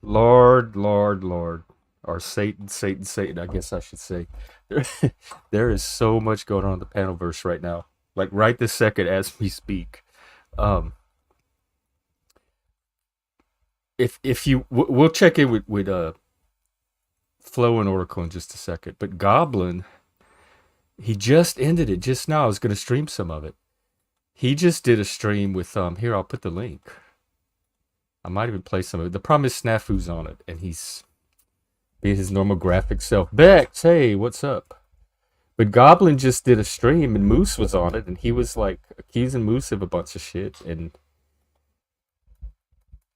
Lord, Lord, Lord, or Satan, Satan, Satan. I guess I should say. There, there is so much going on in the panelverse right now. Like right this second as we speak. Um, if you, we'll check in with Flow and Oracle in just a second. But Goblin, he just ended it just now. I was going to stream some of it. He just did a stream with Here, I'll put the link. I might even play some of it. The problem is Snafu's on it, and he's being his normal graphic self. Bex, hey, what's up? But Goblin just did a stream, and Moose was on it, and he was like accusing Moose of a bunch of shit, and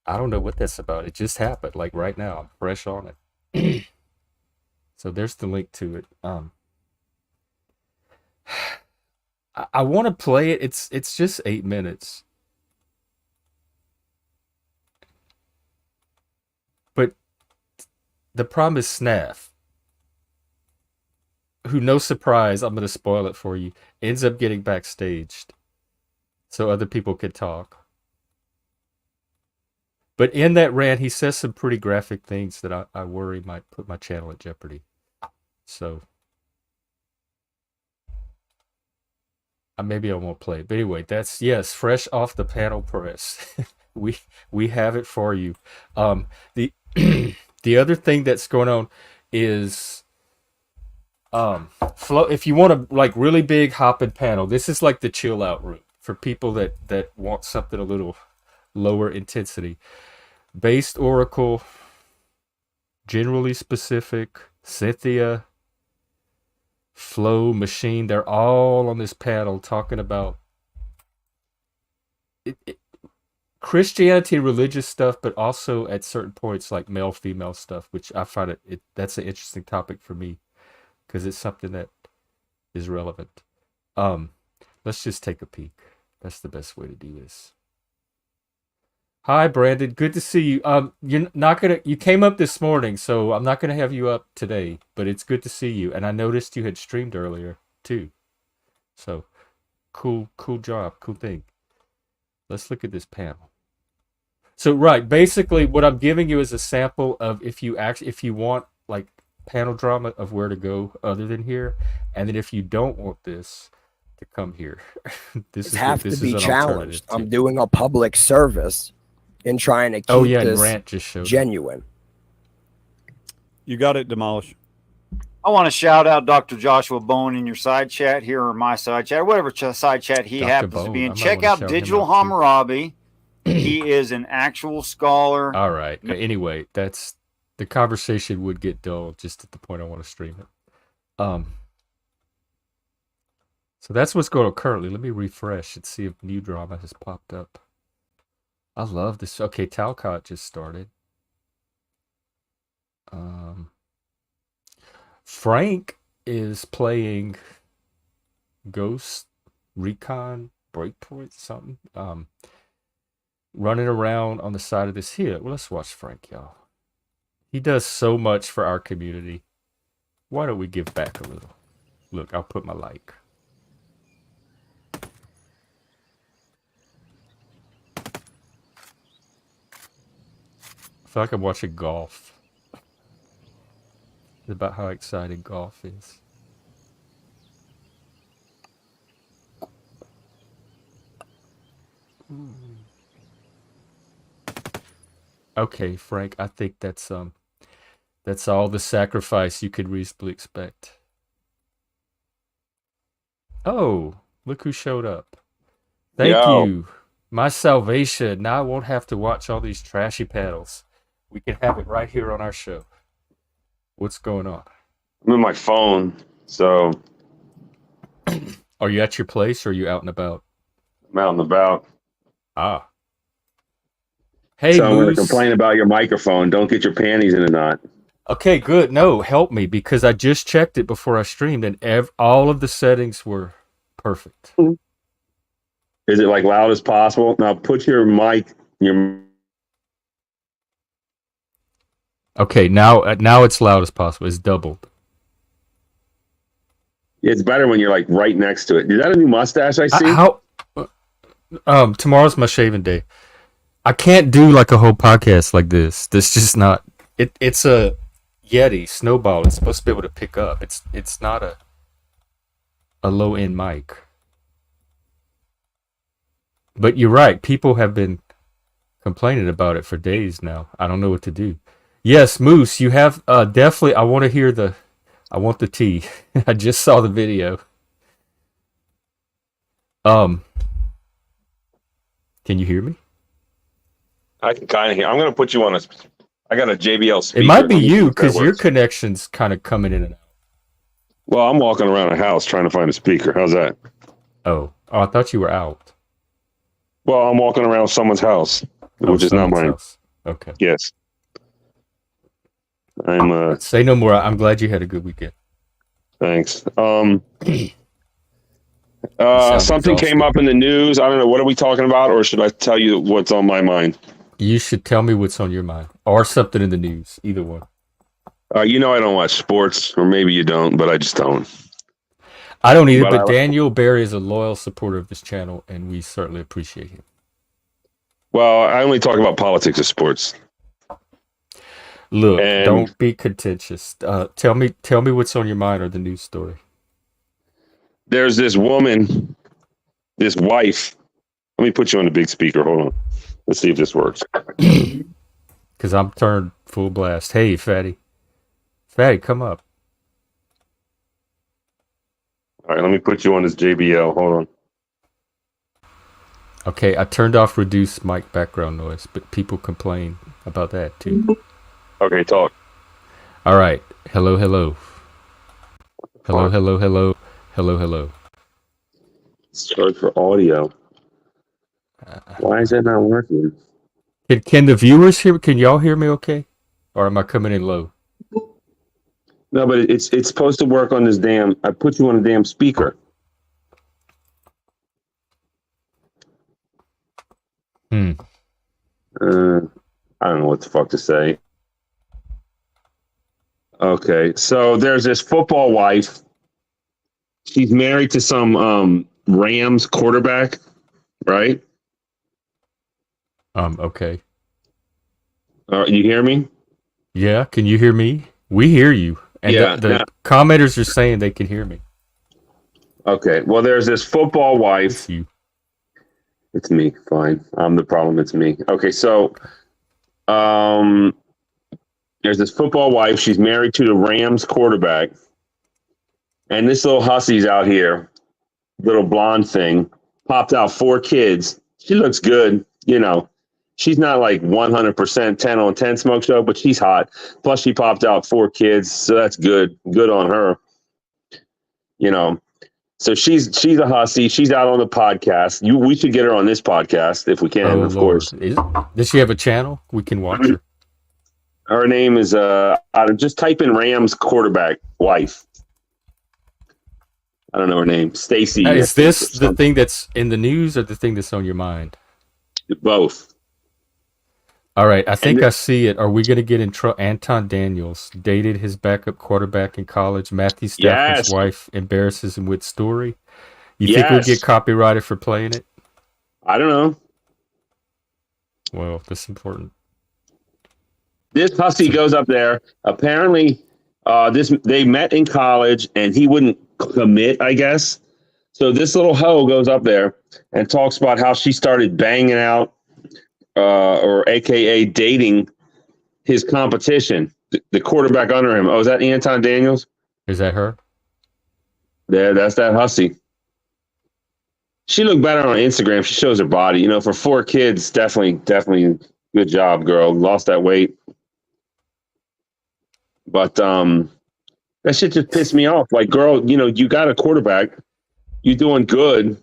I don't know what that's about. It just happened, like right now. I'm fresh on it. So there's the link to it. I want to play it. It's just 8 minutes, but the problem is Snaf, who, no surprise, I'm gonna spoil it for you, ends up getting backstaged so other people could talk. But in that rant, he says some pretty graphic things that I worry might put my channel at jeopardy. So maybe I won't play it. But anyway, that's, yes, fresh off the panel press. we have it for you. The the other thing that's going on is flow. If you want a like really big hopping panel, this is like the chill out room for people that want something a little lower intensity. Based Oracle, generally specific, Cynthia, Flow, Machine, they're all on this panel talking about Christianity, religious stuff, but also at certain points like male female stuff, which I find that's an interesting topic for me because it's something that is relevant. Let's just take a peek. That's the best way to do this. Hi, Brandon. Good to see you. You came up this morning, so I'm not gonna have you up today, but it's good to see you. And I noticed you had streamed earlier too. So cool job, cool thing. Let's look at this panel. So right, basically what I'm giving you is a sample of if you want like panel drama of where to go other than here, and then if you don't want this, to come here. This is be challenged. I'm doing a public service in trying to keep this Rant just showed genuine. You got it, Demolish. I want to shout out Dr. Joshua Bone in your side chat here, or my side chat, whatever side chat he happens to be in. Check out Digital Hammurabi. He is an actual scholar. All right. Anyway, that's the conversation would get dull just at the point I want to stream it. So that's what's going on currently. Let me refresh and see if new drama has popped up. I love this. Okay, Talcott just started. Frank is playing Ghost Recon Breakpoint something. Running around on the side of this hill. Well, let's watch Frank, y'all. He does so much for our community. Why don't we give back a little? Look, I'll put my like. I feel like I'm watching golf. It's about how exciting golf is. Okay, Frank, I think that's all the sacrifice you could reasonably expect. Oh, look who showed up. Thank you. My salvation. Now I won't have to watch all these trashy panels. We can have it right here on our show. What's going on? I'm in my phone, so. Are you at your place or are you out and about? I'm out and about. Ah. Hey, so I'm going to complain about your microphone. Don't get your panties in a knot. Okay, good. No, help me because I just checked it before I streamed and all of the settings were perfect. Is it like loud as possible? Now put your mic. Okay, now it's loud as possible. It's doubled. It's better when you're like right next to it. Is that a new mustache I see? Tomorrow's my shaving day. I can't do like a whole podcast like this. This just not. It's a Yeti snowball. It's supposed to be able to pick up. It's not a low end mic. But you're right. People have been complaining about it for days now. I don't know what to do. Yes, Moose, you have definitely. I want to hear the. I want the tea. I just saw the video. Can you hear me? I can kind of hear. I'm going to put you on a. I got a JBL speaker. It might be you because your connection's kind of coming in and out. Well, I'm walking around a house trying to find a speaker. How's that? Oh, I thought you were out. Well, I'm walking around someone's house, which is not mine. House. Okay. Yes. I'm. Say no more. I'm glad you had a good weekend. Thanks. Sound Something exhausted. came up in the news. I don't know. What are we talking about, or should I tell you what's on my mind? You should tell me what's on your mind, or something in the news. Either one. You know I don't watch sports, or maybe you don't, but I just don't. I don't either. But But I- Daniel Barry is a loyal supporter of this channel, and we certainly appreciate him. Well, I only talk about politics of sports. Look, And- don't be contentious. Tell me what's on your mind or the news story. There's this woman, this wife. Let me put you on the big speaker. Hold on. Let's see if this works. Because I'm turned full blast. Hey, Fatty. Fatty, come up. All right, let me put you on this JBL. Hold on. Okay, I turned off reduce mic background noise, but people complain about that too. Okay, talk. All right. Hello, hello. Hello, Fine. hello, hello. Hello, hello. Search for audio. Why is that not working? Can the viewers hear? Can y'all hear me okay? Or am I coming in low? No, but it's supposed to work on this damn. I put you on a damn speaker. I don't know what the fuck to say. Okay, so there's this football wife. She's married to some Rams quarterback, right? Okay. You hear me? Yeah, can you hear me? We hear you. And Yeah, the yeah. commenters are saying they can hear me. Okay, well, there's this football wife. It's you. It's me. Fine. I'm the problem. It's me. Okay, so there's this football wife. She's married to the Rams quarterback. And this little hussy's out here, little blonde thing, popped out 4 kids. She looks good, you know. She's not like 100% 10 on 10 smoke show, but she's hot. Plus, she popped out 4 kids, so that's good. Good on her. You know. So she's a hussy. She's out on the podcast. We should get her on this podcast if we can, of course. Does she have a channel? We can watch her. Her name is just type in Rams quarterback wife. I don't know her name. Stacy. Is this the thing that's in the news or the thing that's on your mind? Both. All right, I think I see it. Are we going to get in trouble? Anton Daniels dated his backup quarterback in college. Matthew Stafford's wife embarrasses him with story. You think we'll get copyrighted for playing it? I don't know. Well, that's important. This hussy goes up there. Apparently, they met in college, and he wouldn't commit, I guess. So this little hoe goes up there and talks about how she started banging out, or AKA dating, his competition, the quarterback under him. Oh, is that Anton Daniels? Is that her? Yeah, that's that hussy. She looked better on Instagram. She shows her body. You know, for 4 kids, definitely good job, girl. Lost that weight. But that shit just pissed me off. Like, girl, you know, you got a quarterback. You're doing good.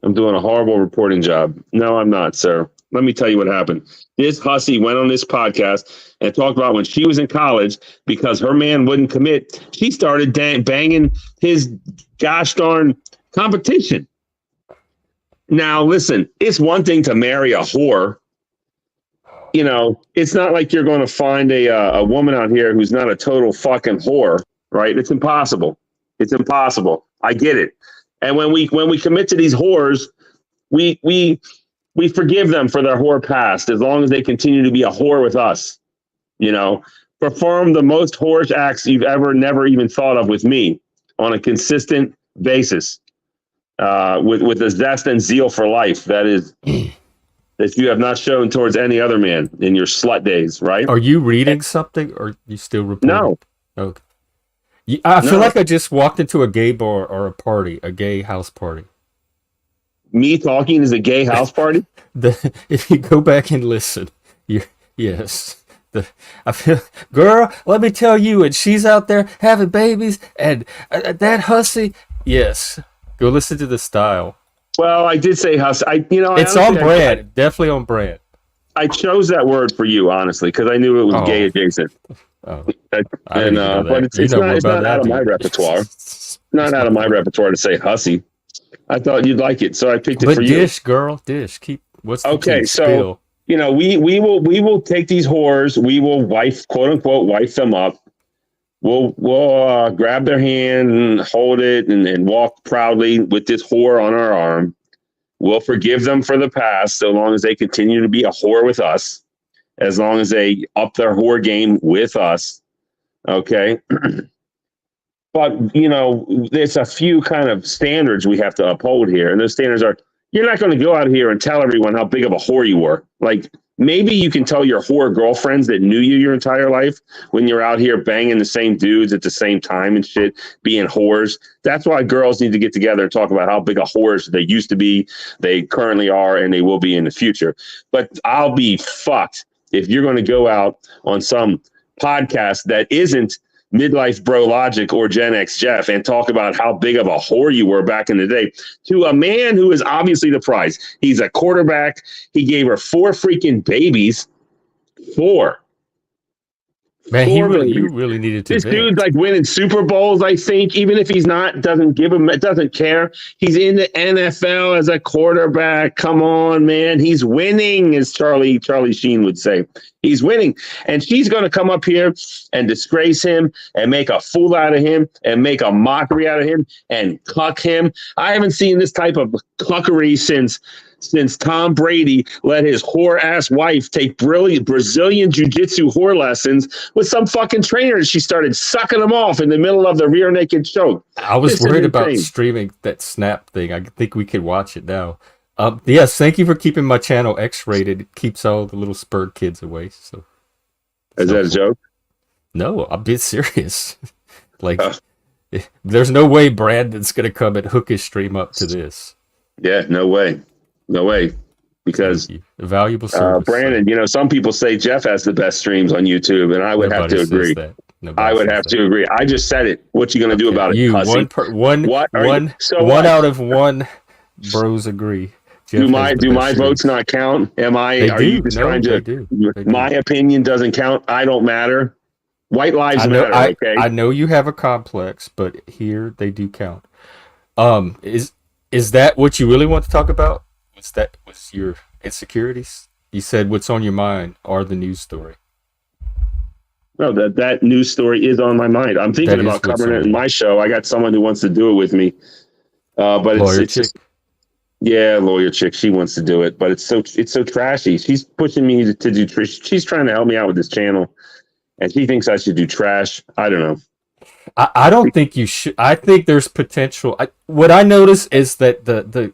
I'm doing a horrible reporting job. No, I'm not, sir. Let me tell you what happened. This hussy went on this podcast and talked about when she was in college, because her man wouldn't commit, she started banging his gosh darn competition. Now, listen, it's one thing to marry a whore. You know, it's not like you're going to find a woman out here who's not a total fucking whore, right? It's impossible. It's impossible. I get it. And when we commit to these whores, we we forgive them for their whore past as long as they continue to be a whore with us. You know, perform the most whorish acts you've never even thought of with me on a consistent basis, with a zest and zeal for life that you have not shown towards any other man in your slut days, right? Are you reading something, or are you still reporting? No. Okay. I feel like I just walked into a gay bar or a party, a gay house party. Me talking is a gay house party? If you go back and listen, yes. I feel, girl, let me tell you, and she's out there having babies, and that hussy, yes. Go listen to the style. Well, I did say hussy. It's on brand, definitely on brand. I chose that word for you, honestly, because I knew it was gay adjacent. Oh, but it's not out of my repertoire. Not out of my repertoire to say hussy. I thought you'd like it, so I picked it for you. But dish, girl, dish. What's the okay? key? So Spill. we will take these whores. We will quote unquote wife them up. We'll grab their hand and hold it and walk proudly with this whore on our arm. We'll forgive them for the past so long as they continue to be a whore with us, as long as they up their whore game with us. Okay. But, there's a few kind of standards we have to uphold here. And those standards are, you're not going to go out here and tell everyone how big of a whore you were. Like, maybe you can tell your whore girlfriends that knew you your entire life when you're out here banging the same dudes at the same time and shit, being whores. That's why girls need to get together and talk about how big a whores they used to be, they currently are, and they will be in the future. But I'll be fucked if you're going to go out on some podcast that isn't Midlife Bro Logic or Gen X Jeff and talk about how big of a whore you were back in the day to a man who is obviously the prize. He's a quarterback. He gave her 4 freaking babies. 4. Man, you really needed to. This dude's like winning Super Bowls, I think, even if he's not, doesn't care. He's in the NFL as a quarterback. Come on, man. He's winning, as Charlie Sheen would say. He's winning. And she's going to come up here and disgrace him and make a fool out of him and make a mockery out of him and cuck him. I haven't seen this type of cuckery since Tom Brady let his whore-ass wife take brilliant Brazilian jiu-jitsu whore lessons with some fucking trainer. She started sucking them off in the middle of the rear naked choke. I was worried about streaming that Snap thing. I think we could watch it now. Yes, thank you for keeping my channel X-rated. It keeps all the little spurred kids away. So, is that a joke? No, I'm being serious. There's no way Brandon's going to come and hook his stream up to this. Yeah, no way. No way, because a valuable service. Brandon, some people say Jeff has the best streams on YouTube, and I would have to agree. I would have to agree. I just said it. What you going to do about it? One out of one bros agree. Jeff do my votes not count? Are you just trying to? My opinion doesn't count. I don't matter. White lives matter. Okay. I know you have a complex, but here they do count. Is that what you really want to talk about? Was your insecurities? You said what's on your mind are the news story. No, that news story is on my mind. I'm thinking about covering it in my show. I got someone who wants to do it with me. But it's just, yeah, lawyer chick. She wants to do it, but it's so trashy. She's pushing me to do. She's trying to help me out with this channel, and she thinks I should do trash. I don't know. I don't think you should. I think there's potential. What I notice is that the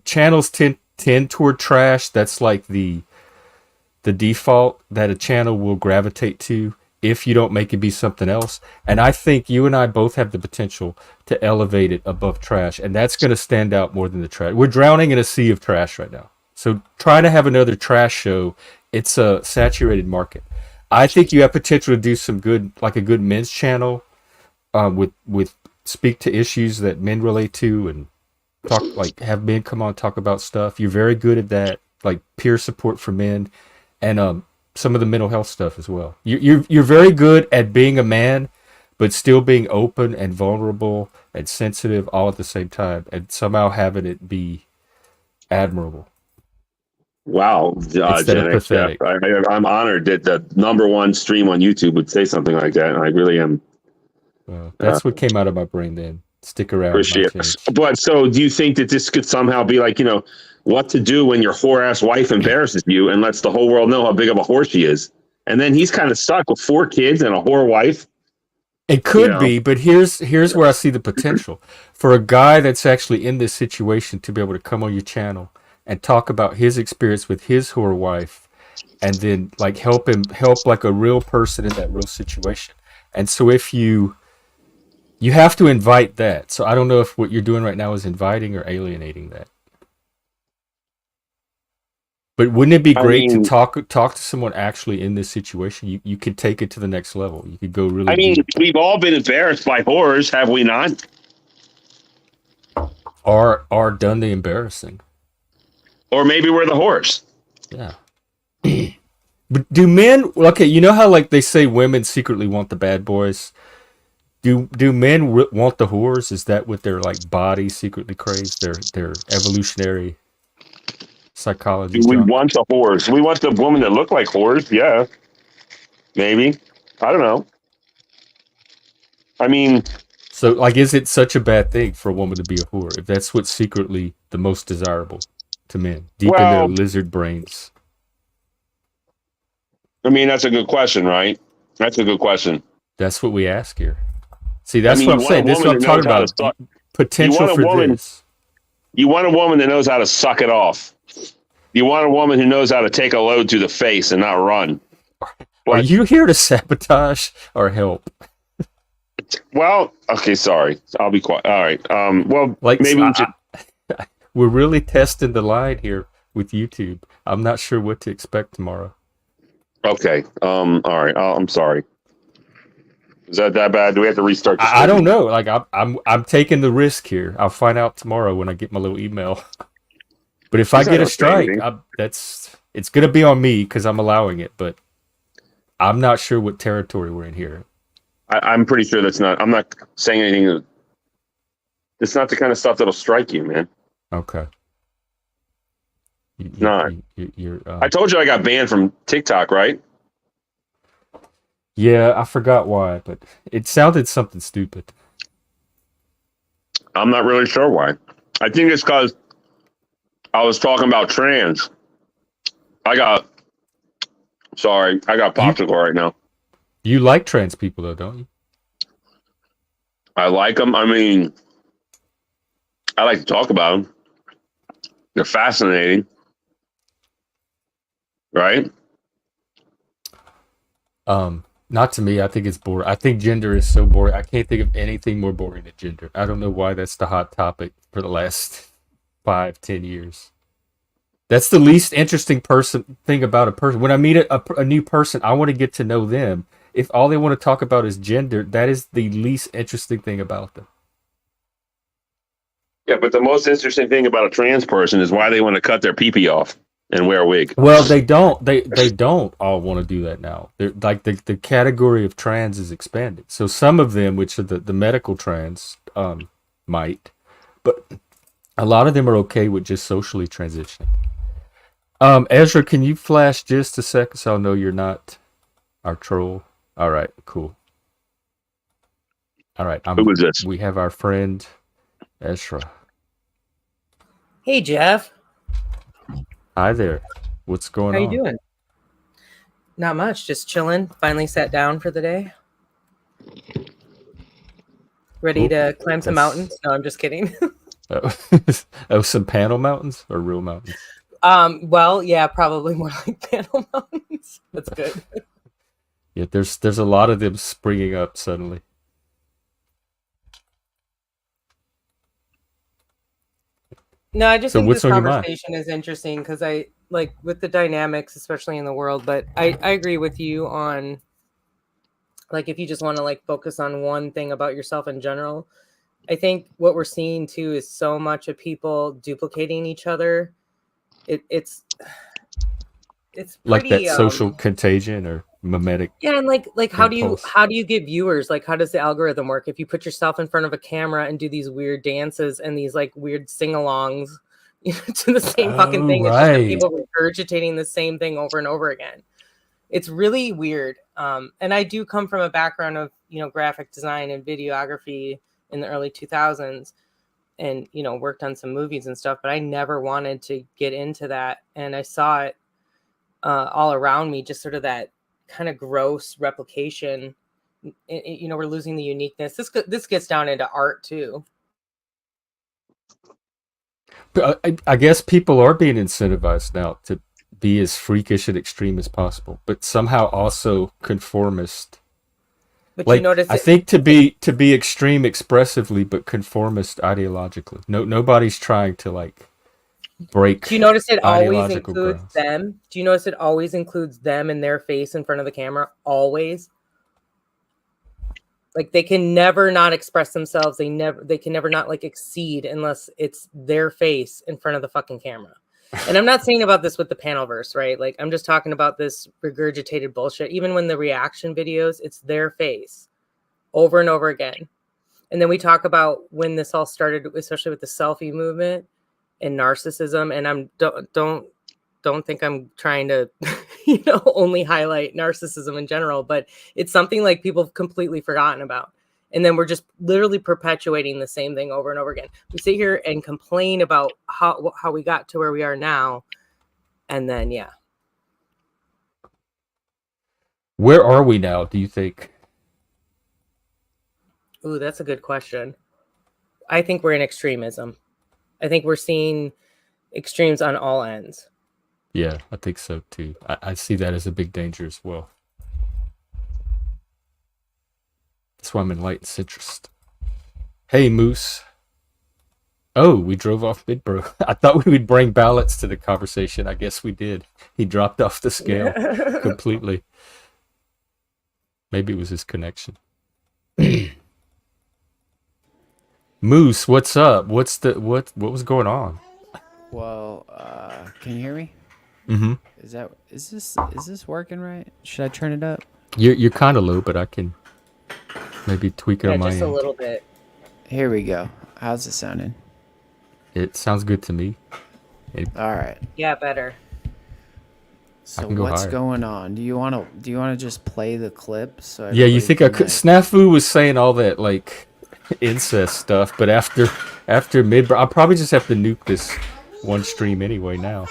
channels tend toward trash. That's like the default that a channel will gravitate to if you don't make it be something else. And I think you and I both have the potential to elevate it above trash, and that's going to stand out more than the trash. We're drowning in a sea of trash right now. So try to have another trash show. It's a saturated market. I think you have potential to do some good, like a good men's channel, with speak to issues that men relate to and talk, like have men come on, talk about stuff. You're very good at that, like peer support for men, and some of the mental health stuff as well. You're very good at being a man, but still being open and vulnerable and sensitive all at the same time, and somehow having it be admirable. Wow, Jeff, I'm honored that the #1 stream on YouTube would say something like that, and I really am. That's what came out of my brain then. Stick around. Appreciate it. But so do you think that this could somehow be like, what to do when your whore ass wife embarrasses you and lets the whole world know how big of a whore she is. And then he's kind of stuck with 4 kids and a whore wife. It could be, but here's where I see the potential for a guy that's actually in this situation to be able to come on your channel and talk about his experience with his whore wife, and then like help like a real person in that real situation. And so if you have to invite that. So I don't know if what you're doing right now is inviting or alienating that. But wouldn't it be great to talk to someone actually in this situation? You could take it to the next level. You could go really deep. We've all been embarrassed by whores, have we not? Or done the embarrassing. Or maybe we're the whores. Yeah. But do men, okay, you know how like they say women secretly want the bad boys? Do men want the whores? Is that what their like body secretly craves? Their evolutionary psychology? We want the whores. We want the women that look like whores. Yeah, maybe. I don't know. I mean, so like, is it such a bad thing for a woman to be a whore if that's what's secretly the most desirable to men, deep in their lizard brains? I mean, that's a good question, right? That's a good question. That's what we ask here. See, that's what I'm saying. This is what I'm talking about. Potential for this. You want a woman that knows how to suck it off. You want a woman who knows how to take a load to the face and not run. Are you here to sabotage or help? Well, okay, sorry. I'll be quiet. All right. Well, like maybe we should... we're really testing the line here with YouTube. I'm not sure what to expect tomorrow. Okay. All right. I'm sorry. Is that bad? Do we have to restart? I don't know. Like I'm taking the risk here. I'll find out tomorrow when I get my little email. But if I get a strike, it's gonna be on me because I'm allowing it. But I'm not sure what territory we're in here. I'm pretty sure that's not. I'm not saying anything. It's not the kind of stuff that'll strike you, man. Okay. You're, I told you I got banned from TikTok, right? Yeah, I forgot why, but it sounded something stupid. I'm not really sure why. I think it's because I was talking about trans. I got popsicle right now. You like trans people, though, don't you? I like them. I mean, I like to talk about them. They're fascinating. Right? Not to me. I think it's boring. I think gender is so boring. I can't think of anything more boring than gender. I don't know why that's the hot topic for the last 5-10 years. That's the least interesting thing about a person. When I meet a new person, I want to get to know them. If all they want to talk about is gender, that is the least interesting thing about them. Yeah, but the most interesting thing about a trans person is why they want to cut their pee-pee off and wear a wig. Well, they don't. They don't all want to do that now. They're like the category of trans is expanded. So some of them, which are the medical trans, might, but a lot of them are okay with just socially transitioning. Ezra, can you flash just a second so I'll know you're not our troll? All right, cool. All right, who is this? We have our friend Ezra. Hey, Jeff. Hi there. What's going on? How you doing? Not much. Just chilling. Finally sat down for the day. Ready to climb some mountains? No, I'm just kidding. Some panel mountains or real mountains? Well, yeah, probably more like panel mountains. That's good. Yeah, there's a lot of them springing up suddenly. No, I just think this conversation is interesting because I like with the dynamics, especially in the world. But I agree with you on like if you just want to like focus on one thing about yourself in general. I think what we're seeing too is so much of people duplicating each other. It's pretty, like that social contagion or mimetic. Yeah, and like how do you get viewers? Like how does the algorithm work? If you put yourself in front of a camera and do these weird dances and these like weird sing-alongs, to the same fucking thing, right. It's just people regurgitating the same thing over and over again. It's really weird. And I do come from a background of graphic design and videography in the early 2000s. and, you know, worked on some movies and stuff, but I never wanted to get into that. And I saw it all around me, just sort of that kind of gross replication. You know, we're losing the uniqueness. This gets down into art too. But I guess people are being incentivized now to be as freakish and extreme as possible, but somehow also conformist. But like, you notice, I think to be extreme expressively, but conformist ideologically. Nobody's trying to like break. Do you notice it always includes grounds. them? Do you notice it always includes them and their face in front of the camera? Always. Like they can never not express themselves. They can never not like exceed unless it's their face in front of the fucking camera. And I'm not saying about this with the Panelverse, right? Like I'm just talking about this regurgitated bullshit. Even when the reaction videos, it's their face over and over again. And then we talk about when this all started, especially with the selfie movement and narcissism. And I'm don't think I'm trying to, you know, only highlight narcissism in general, but it's something like people have completely forgotten about. And then we're just literally perpetuating the same thing over and over again. We sit here and complain about how we got to where we are now. And then, yeah. Where are we now, do you think? Ooh, that's a good question. I think we're in extremism. I think we're seeing extremes on all ends. Yeah, I think so too. I see that as a big danger as well. That's why I'm enlightened centrist. Hey, Moose. Oh, we drove off Midbro. I thought we would bring ballots to the conversation. I guess we did. He dropped off the scale completely. Maybe it was his connection. Moose, what's up? What was going on? Well, can you hear me? Mm-hmm. Is this working right? Should I turn it up? You're kind of low, but I can maybe tweak it on my just end. a little bit. Here we go. How's it sounding? It sounds good to me. All right. Yeah, better. So what's going on? Do you want to just play the clip? So yeah, you think I could? Snafu was saying all that like incest stuff, but after Midbro, I'll probably just have to nuke this one stream anyway now.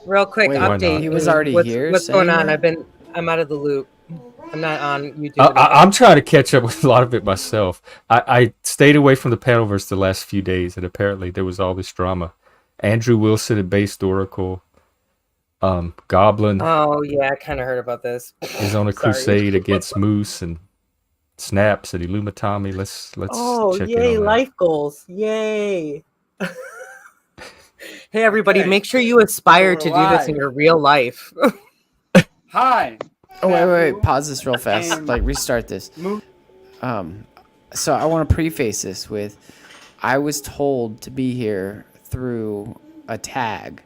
Real quick update. He was already here. What's going on? I'm out of the loop. I'm not on YouTube. I'm trying to catch up with a lot of it myself. I stayed away from the Panelverse the last few days, and apparently there was all this drama. Andrew Wilson and Based Oracle, Goblin. Oh yeah, I kind of heard about this. Is on a crusade against Moose and Snaps and Illumitami. Let's check in on that. Life goals, yay! Hey everybody, make sure you aspire to do this in your real life. Hi. Oh wait, pause this real fast. Like restart this. So I want to preface this with, I was told to be here through a tag.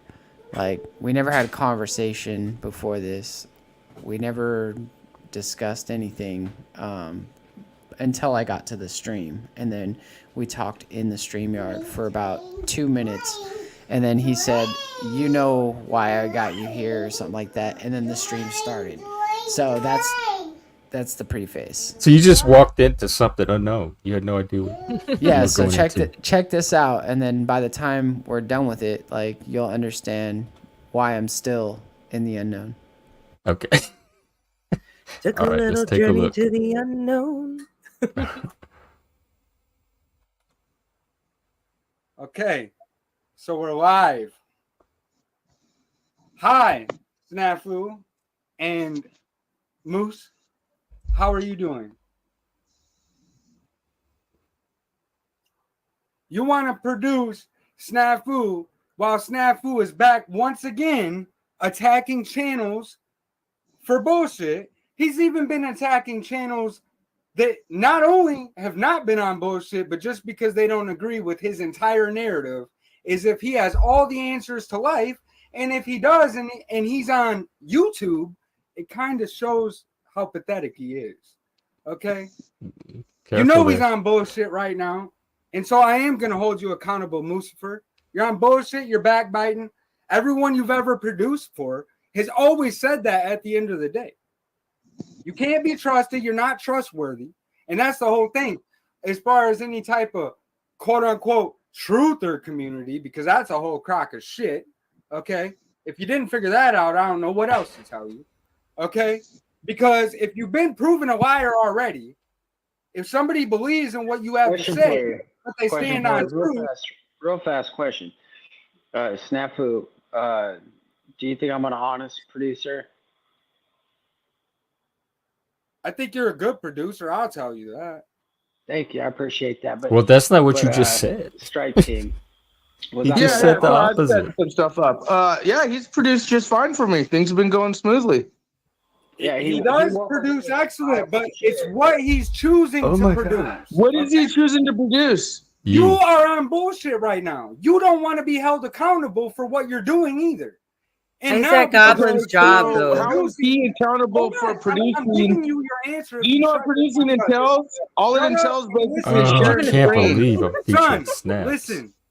Like we never had a conversation before this. We never discussed anything until I got to the stream, and then we talked in the StreamYard for about 2 minutes. And then he said, you know why I got you here or something like that. And then the stream started. So that's the preface. So you just walked into something unknown. You had no idea what yeah, so check this out. And then by the time we're done with it, like you'll understand why I'm still in the unknown. Okay. Took a little journey to the unknown. Okay. So we're live. Hi, Snafu and Moose. How are you doing? You want to produce Snafu while Snafu is back once again attacking channels for bullshit. He's even been attacking channels that not only have not been on bullshit, but just because they don't agree with his entire narrative, is if he has all the answers to life. And if he does, and he's on YouTube, it kind of shows how pathetic he is. Okay? You know he's on bullshit right now. And so I am going to hold you accountable, Mucifer. You're on bullshit. You're backbiting. Everyone you've ever produced for has always said that at the end of the day. You can't be trusted. You're not trustworthy. And that's the whole thing. As far as any type of quote-unquote truther community, because that's a whole crock of shit. Okay. If you didn't figure that out, I don't know what else to tell you. Okay. Because if you've been proven a liar already, if somebody believes in what you have to say, but they stand on truth. Real fast question. Snafu, do you think I'm an honest producer? I think you're a good producer. I'll tell you that. Thank you. I appreciate that. But well, that's not what you just said. Strike team. He just said the opposite. Set some stuff up. Yeah, he's produced just fine for me. Things have been going smoothly. Yeah, he does produce excellent, but it's what he's choosing to produce. God. What is he choosing to produce? You are on bullshit right now. You don't want to be held accountable for what you're doing either. And it's that Goblin's job, though. How is he accountable for producing? I'm giving you your answer. Do you know what producing entails? All it entails basically is sharing I can't a screen. believe I'm featuring snaps.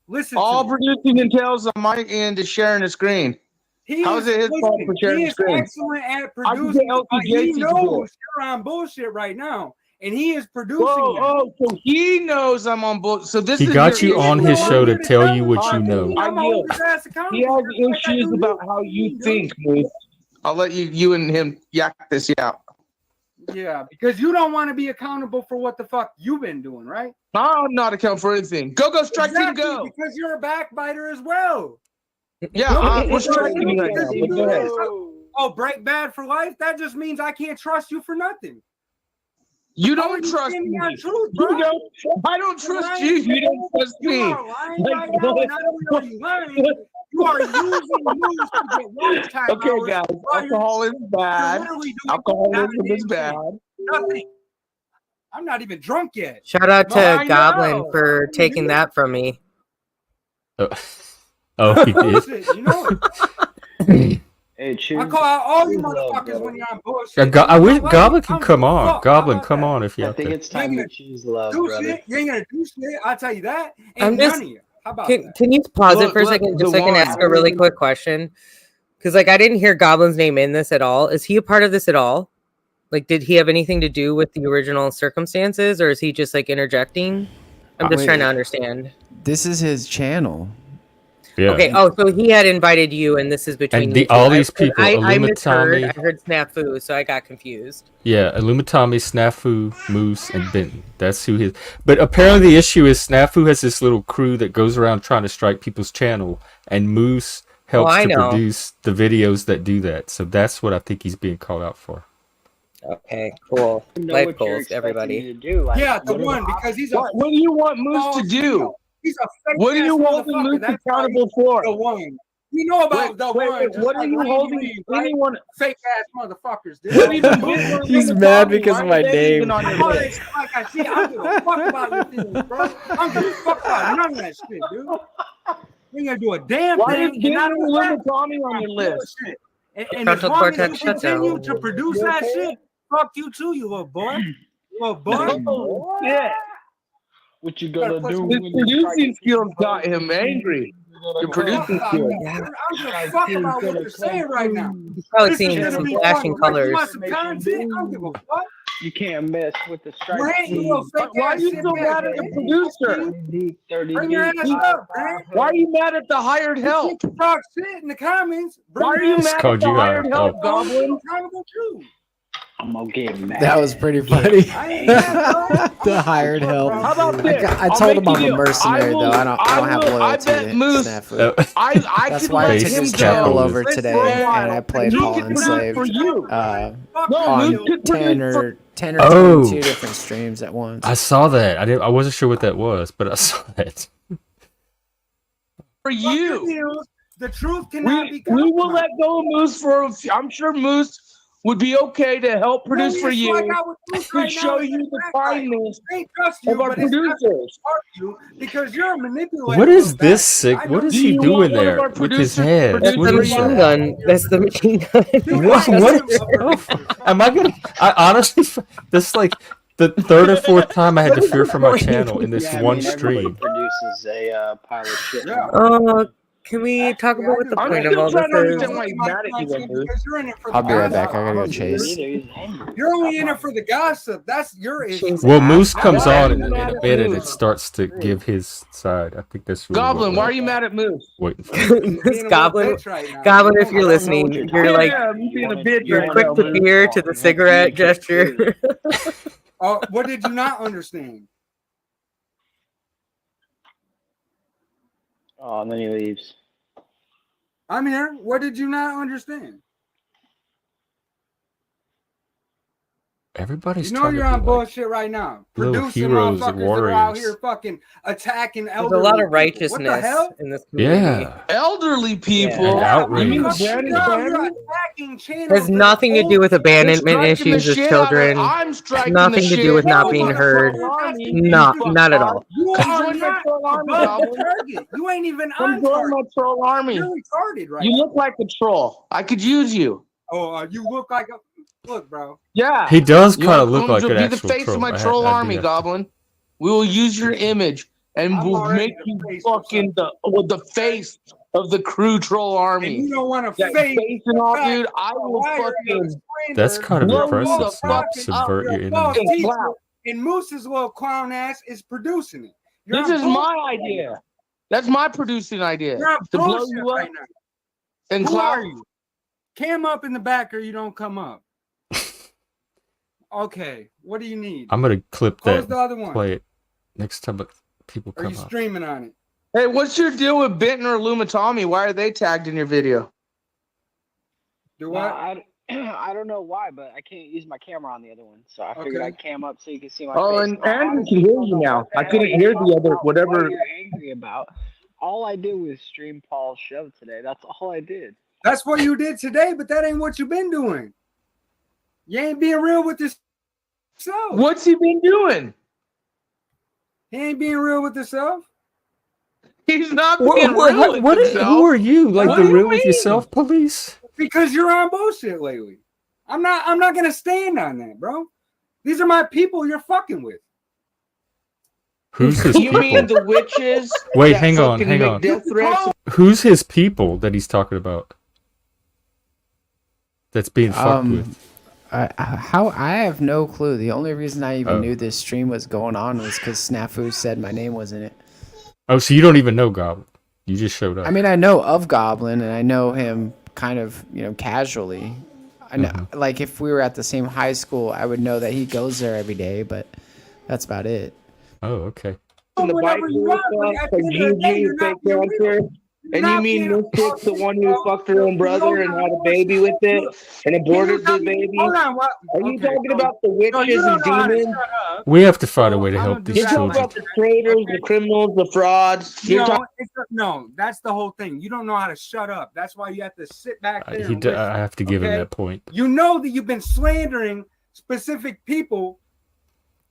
Listen. All producing entails on my end is sharing a screen. How is it his fault for sharing a screen? He is excellent at producing, but he knows you're on bullshit right now. And he is producing. So he knows I'm on bullshit. So this he got you on his show to tell you what you know. He has issues about how you think, Moose. I'll let you and him yak this out. Yeah, because you don't want to be accountable for what the fuck you've been doing, right? I'm not accountable for anything. Go, strike team, go. Because you're a backbiter as well. Yeah, we're striking you right now. Go ahead. Oh, break bad for life? That just means I can't trust you for nothing. You don't trust me. I don't trust you. You don't trust me. You are lying right now. Not only are you lying, you are using news to get watch time. Okay, guys. Alcohol is bad. Alcoholism is bad. Nothing. I'm not even drunk yet. Shout out to Goblin for taking that from me. Oh, he did. You know it. Hey, I call out all you motherfuckers when you're on bullshit. I wish Goblin can come on. Goblin, come on if you have to. I think it's time to choose love, brother. You ain't gonna do shit. I'll tell you that. I'm just. Can you pause it for a second, just so I can ask a really quick question? Because I didn't hear Goblin's name in this at all. Is he a part of this at all? Did he have anything to do with the original circumstances, or is he just interjecting? I'm just trying to understand. This is his channel. Yeah. Okay. Oh, so he had invited you, and this is between and all these people. I misheard. I heard Snafu, so I got confused. Yeah, Illumitami, Snafu, Moose, and Benton. That's who his. But apparently, the issue is Snafu has this little crew that goes around trying to strike people's channel, and Moose helps to produce the videos that do that. So that's what I think he's being called out for. Okay, cool. Life goals, everybody. Yeah, the one because he's a. What do you want Moose to do? He's a fake. What are you holding Moose accountable for? The one. You know about the one. What are you holding anyone? Fake ass motherfuckers, dude. He's mad because of my name. Like I see, I don't give a fuck about your feelings, bro. I don't give a fuck about none of that shit, dude. You ain't gonna do a damn thing. Why is Illumitami on your list? And as long as you continue to produce that shit, fuck you too, you little boy. Little boy. Yeah. What you gonna do? His producing skills got him angry. Your producing skills. I don't give a fuck about what you're saying right now. He's probably seeing some flashing colors. You want some content? I don't give a fuck. You can't mess with the strike. Why are you so mad at the producer? Bring your ass up, man. Why are you mad at the hired help? Talk shit in the comments. Why are you mad at the hired help, Goblin? I'm gonna get mad. That was pretty funny. The hired help. How about this? I told him I'm a mercenary, though. I don't have loyalty to Moose. That's why I took his channel over today, and I played Paul Enslaved on 10 or 22 different streams at once. I saw that. I wasn't sure what that was, but I saw that. For you, the truth cannot be. We will let go of Moose I'm sure Moose would be okay to help produce for you to show you the kindness of our producers. Because you're a manipulator. What is this sick? What is he doing there with his head? That's the machine gun. That's the machine gun. What? Am I gonna? I honestly, this is like the third or fourth time I had to fear for my channel in this one stream. Produces a pile of shit. Can we talk about what the I'm point of still all trying to this understand is? why you're mad at you, Moose. Because you're in it for the I'll be right gossip. back. I gotta go chase. You're only in it for the gossip. That's your issue. Well, Moose comes Why are on you in mad a at bit and it Moose? starts to give his side. I think that's really Goblin, what why we're are you mad at Moose? waiting for. This Goblin, Goblin, if you're listening, you're like, Yeah, I'm being a bitch you're right quick now, to Moose. fear to the cigarette gesture. What did you not understand? Oh, and then he leaves. I'm here. What did you not understand? Everybody's You know trying you're to on be bullshit right now. little Producing heroes motherfuckers and that are out warriors. here fucking attacking There's elderly a lot of people. righteousness What the hell? in this community. Yeah. Elderly people. And Yeah, outrage. You mean motherfucker, Granny no, you're Granny? attacking channels. Has that are nothing to do old with people. You're abandonment striking the issues with shit out of. children. I'm striking Nothing the to do shit with not out being of heard. Troll Army. Not you at fucktard. all. You Come are join my not Troll Army, above the Goblin. target. You ain't even Come on join target. my Troll Army. You're retarded right You now. look like a troll. I could use you. Oh, you look like a look, bro. Yeah. He does You kind of wanna look come like an be the actual face troll. of my I Troll do Army, have to- Goblin. We will use your image and I'm we'll already make the you face of fucking the face of the crew Troll And Army. you don't want to That face face and all, the fact dude. I that will why you're fucking a That's slander, kind of blow impressive. you the So fuck subvert up. your you're a false enemy. teacher, Wow. and Moose's little clown ass is producing it. You're This on is bullshit. my idea. That's my producing idea. You're on To blow bullshit you up right now. and Who clout. are you? Cam up in the back or you don't come up. Okay, what do you need? I'm gonna clip Close that. the other one. Play it next time people Are come you up. streaming on it? Hey, what's your deal with Benton or Lumatami? Why are they tagged in your video? Do No, what? I don't know why, but I can't use my camera on the other one, so I figured Okay. I'd cam up so you can see my Oh, face. and Andrew can hear you now. I couldn't hear the other What whatever. you're angry about? All I did was stream Paul's show today. That's all I did. That's what you did today, but that ain't what you've been doing. You ain't being real with yourself. What's he been doing? He ain't being real with himself. He's not being real with Who himself. are you? Like What the do you real with mean? yourself police? Because you're on bullshit lately. I'm not gonna stand on that, bro. These are my people you're fucking with. Who's his You mean people? the witches? Wait, that hang on, fucking hang make on. Death threats? Who's his people that he's talking about? That's being fucked with. I have no clue. The only reason I even Oh. knew this stream was going on was because Snafu said my name was in it. Oh, so you don't even know Goblin? You just showed up. I mean, I know of Goblin and I know him kind of, casually. I know, like if we were at the same high school, I would know that he goes there every day, but that's about it. Oh, okay. In the Whatever Bible you want, but stuff, at the like end of the day, Juju, you're fake not being real. cancer. And you Not mean being- Misfits, the one who fucked her own brother and had a baby with it and aborted the baby? Hold on, what? Are you Okay, talking so- about the No, witches you don't and know how to demons? shut up. We have to find a way to I'm help gonna do these You're that talking children. about the traitors, the criminals, the frauds. You're talking. No, that's the whole thing. You don't know how to shut up. That's why you have to sit back there. and I have to give him okay? that point. You know that you've been slandering specific people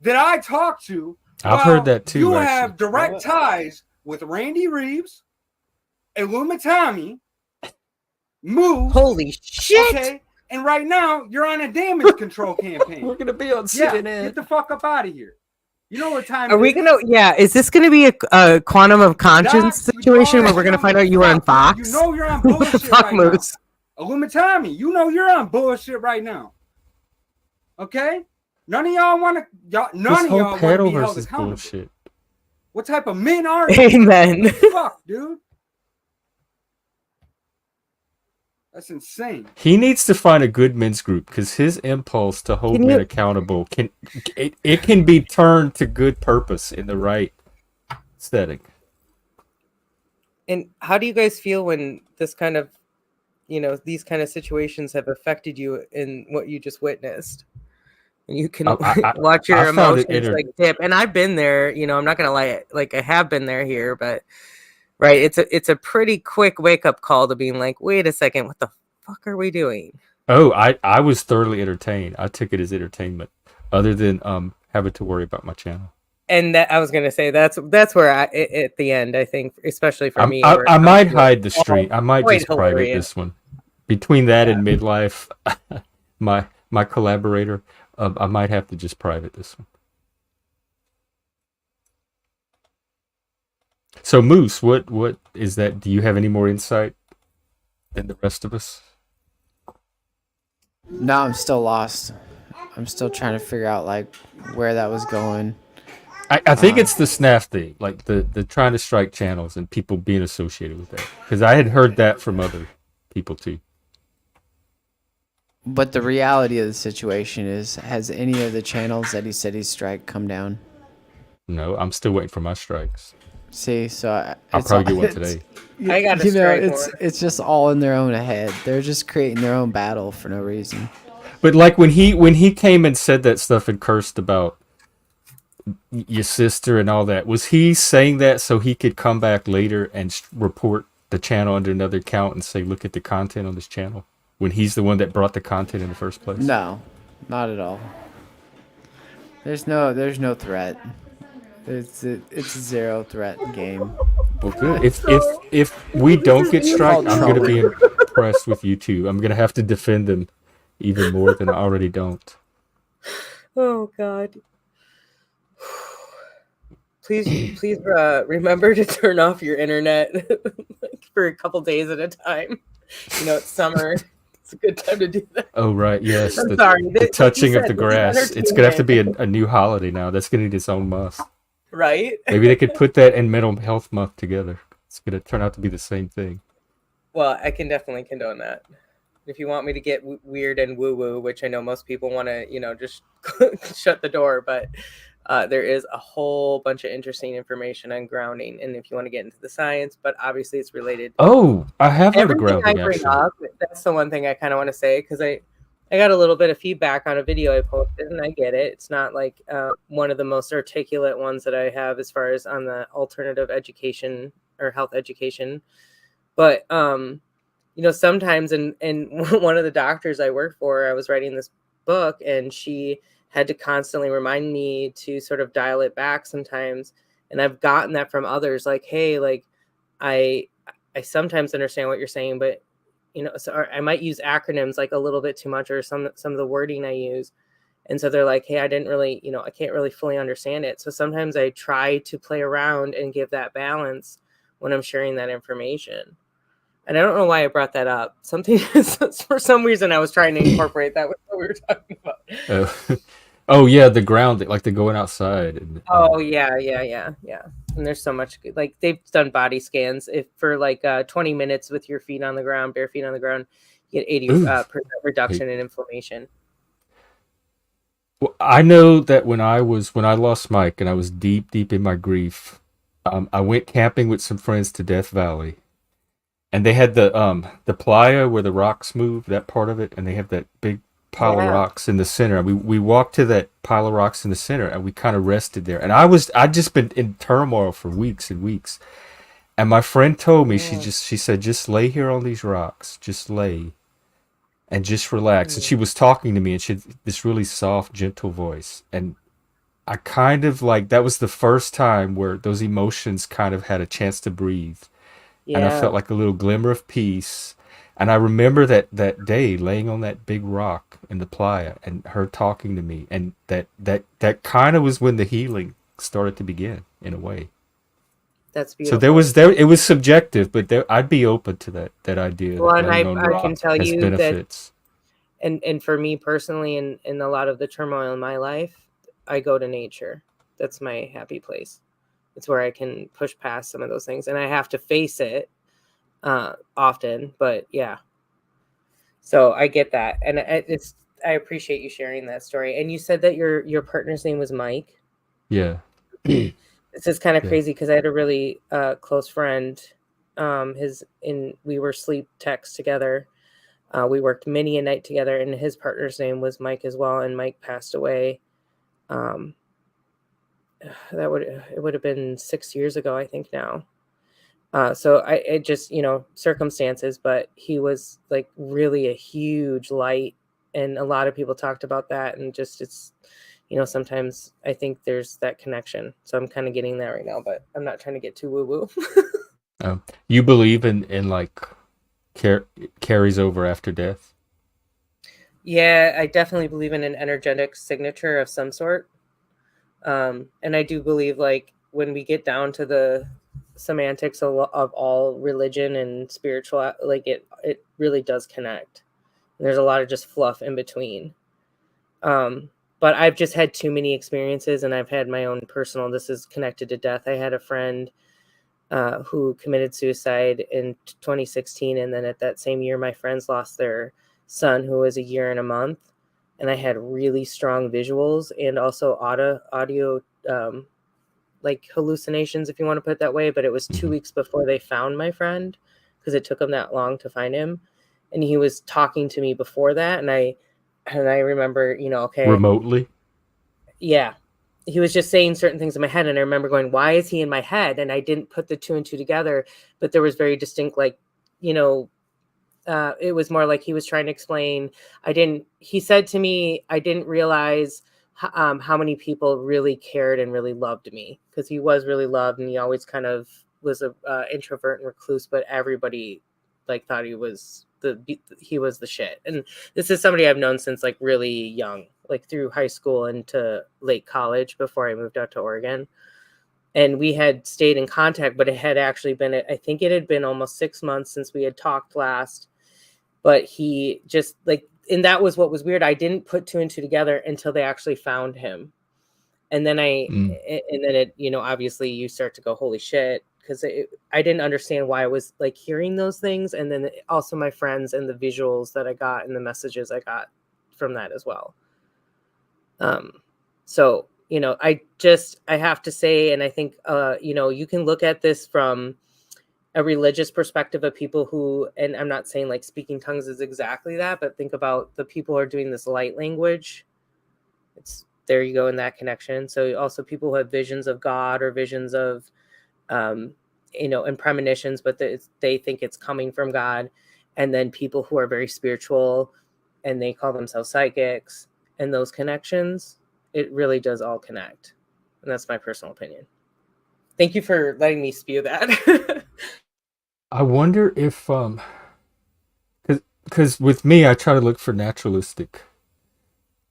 that I talk to. I've while heard that too, You actually. have direct ties with Randy Reeves, Illumitami, Moose. Holy shit! Okay, and right now you're on a damage control campaign. We're gonna be on Yeah, CNN. get the fuck up out of here. You know what time? Are it we is. gonna? Yeah, is this gonna be a quantum of conscience Doc, you situation know where we're gonna it. find out you were on Fox? You know you're on What the bullshit fuck, right Moose? now. Illumitami, you know you're on bullshit right now. Okay? None of y'all want to. This None of whole y'all want to panel be held versus accountable. bullshit. What type of men are you? Amen. Fuck, dude. That's insane. He needs to find a good men's group because his impulse to hold Can men you- accountable it can be turned to good purpose in the right setting. And how do you guys feel when this kind of, these kind of situations have affected you in what you just witnessed? And you can watch your I found it emotions like dip. And I've been there, I'm not gonna lie, like I have been there here, but right, it's a pretty quick wake up call to being like, wait a second, what the fuck are we doing? Oh, I was thoroughly entertained. I took it as entertainment, other than having to worry about my channel. And that I was gonna say that's where at the end, I think, especially for me, I might hide the stream. I might just private hilarious. this one. Between that and midlife, my collaborator, I might have to just private this one. So Moose, what is that? Do you have any more insight than the rest of us? No, I'm still lost. I'm still trying to figure out like where that was going. I think it's the SNAF thing, like the trying to strike channels and people being associated with that. Because I had heard that from other people too. But the reality of the situation is, has any of the channels that he said he'd strike come down? No, I'm still waiting for my strikes. See, so I'll probably get one today. I got to strike it's just all in their own head. They're just creating their own battle for no reason. But like when he came and said that stuff and cursed about your sister and all that, was he saying that so he could come back later and report the channel under another account and say, look at the content on this channel, when he's the one that brought the content in the first place? No, not at all. There's no threat. It's a zero threat game. Well, good. If we don't get striked, I'm gonna be impressed with you two. I'm gonna have to defend them even more than I already don't. Oh God. Please remember to turn off your internet for a couple days at a time. You know, it's summer. It's a good time to do that. Oh, right. Yes. I'm sorry. The touching of the grass. It's going to have to be a new holiday now. That's going to need its own month. Right? Maybe they could put that and Mental Health Month together. It's going to turn out to be the same thing. Well, I can definitely condone that. If you want me to get weird and woo-woo, which I know most people want to, just shut the door, but there is a whole bunch of interesting information on grounding, and if you want to get into the science, but obviously it's related. Oh, I have heard of grounding, actually. That's the one thing I kind of want to say, because I got a little bit of feedback on a video I posted, and I get it. It's not like one of the most articulate ones that I have as far as on the alternative education or health education, but sometimes and one of the doctors I work for, I was writing this book, and she had to constantly remind me to sort of dial it back sometimes. And I've gotten that from others, like, hey, like I sometimes understand what you're saying, but so I might use acronyms like a little bit too much, or some of the wording I use. And so they're like, hey, I didn't really, I can't really fully understand it. So sometimes I try to play around and give that balance when I'm sharing that information. And I don't know why I brought that up. For some reason, I was trying to incorporate that with what we were talking about. Oh yeah, the ground, like the going outside. And, yeah. And there's so much good. Like they've done body scans. If for like 20 minutes with your feet on the ground, bare feet on the ground, you get 80% reduction in inflammation. Well, I know that when I lost Mike and I was deep in my grief, I went camping with some friends to Death Valley. And they had the playa where the rocks move, that part of it, and they have that big pile of rocks in the center. We walked to that pile of rocks in the center, and we kind of rested there. And I'd just been in turmoil for weeks and weeks. And my friend told me, she said, just lay here on these rocks, just lay, and just relax. And she was talking to me, and she had this really soft, gentle voice. And I kind of that was the first time where those emotions kind of had a chance to breathe. Yeah. And I felt like a little glimmer of peace. And I remember that day laying on that big rock in the playa and her talking to me. And that kind of was when the healing started to begin, in a way. That's beautiful. So it was subjective, but I'd be open to that idea. Well, and I can tell you benefits. that, and for me personally, in a lot of the turmoil in my life, I go to nature. That's my happy place. It's where I can push past some of those things, and I have to face it often. But yeah, so I get that, and I appreciate you sharing that story. And you said that your partner's name was Mike. Yeah. This is kind of crazy because I had a really close friend. We were sleep techs together. We worked many a night together, and his partner's name was Mike as well. And Mike passed away. It would have been 6 years ago, I think now. So it just, circumstances, but he was like really a huge light, and a lot of people talked about that, and just, it's, sometimes I think there's that connection. So I'm kind of getting that right now, but I'm not trying to get too woo woo. You believe in like carries over after death? Yeah, I definitely believe in an energetic signature of some sort. And I do believe, like, when we get down to the semantics of all religion and spiritual, like it really does connect. And there's a lot of just fluff in between. But I've just had too many experiences, and I've had my own personal, this is connected to death. I had a friend who committed suicide in 2016. And then at that same year, my friends lost their son, who was a year and a month. And I had really strong visuals and also audio like hallucinations, if you want to put it that way. But it was 2 weeks before they found my friend, because it took them that long to find him. And he was talking to me before that. And I remember, okay. Remotely? Yeah. He was just saying certain things in my head. And I remember going, why is he in my head? And I didn't put the 2 and 2 together, but there was very distinct, like, it was more like he was trying to explain. He said to me, I didn't realize how many people really cared and really loved me, because he was really loved, and he always kind of was a introvert and recluse, but everybody like thought he was the shit. And this is somebody I've known since like really young, like through high school into late college before I moved out to Oregon. And we had stayed in contact, but it had actually been, I think it had been almost 6 months since we had talked last. But he just like, and that was what was weird. I didn't put 2 and 2 together until they actually found him. And then obviously you start to go, holy shit, because I didn't understand why I was like hearing those things. And then also my friends and the visuals that I got and the messages I got from that as well. So, I have to say, and I think, you can look at this from a religious perspective of people who, and I'm not saying like speaking tongues is exactly that, but think about the people who are doing this light language. There you go in that connection. So also people who have visions of God or visions of, and premonitions, but they think it's coming from God. And then people who are very spiritual and they call themselves psychics, and those connections, it really does all connect. And that's my personal opinion. Thank you for letting me spew that. I wonder if, because with me, I try to look for naturalistic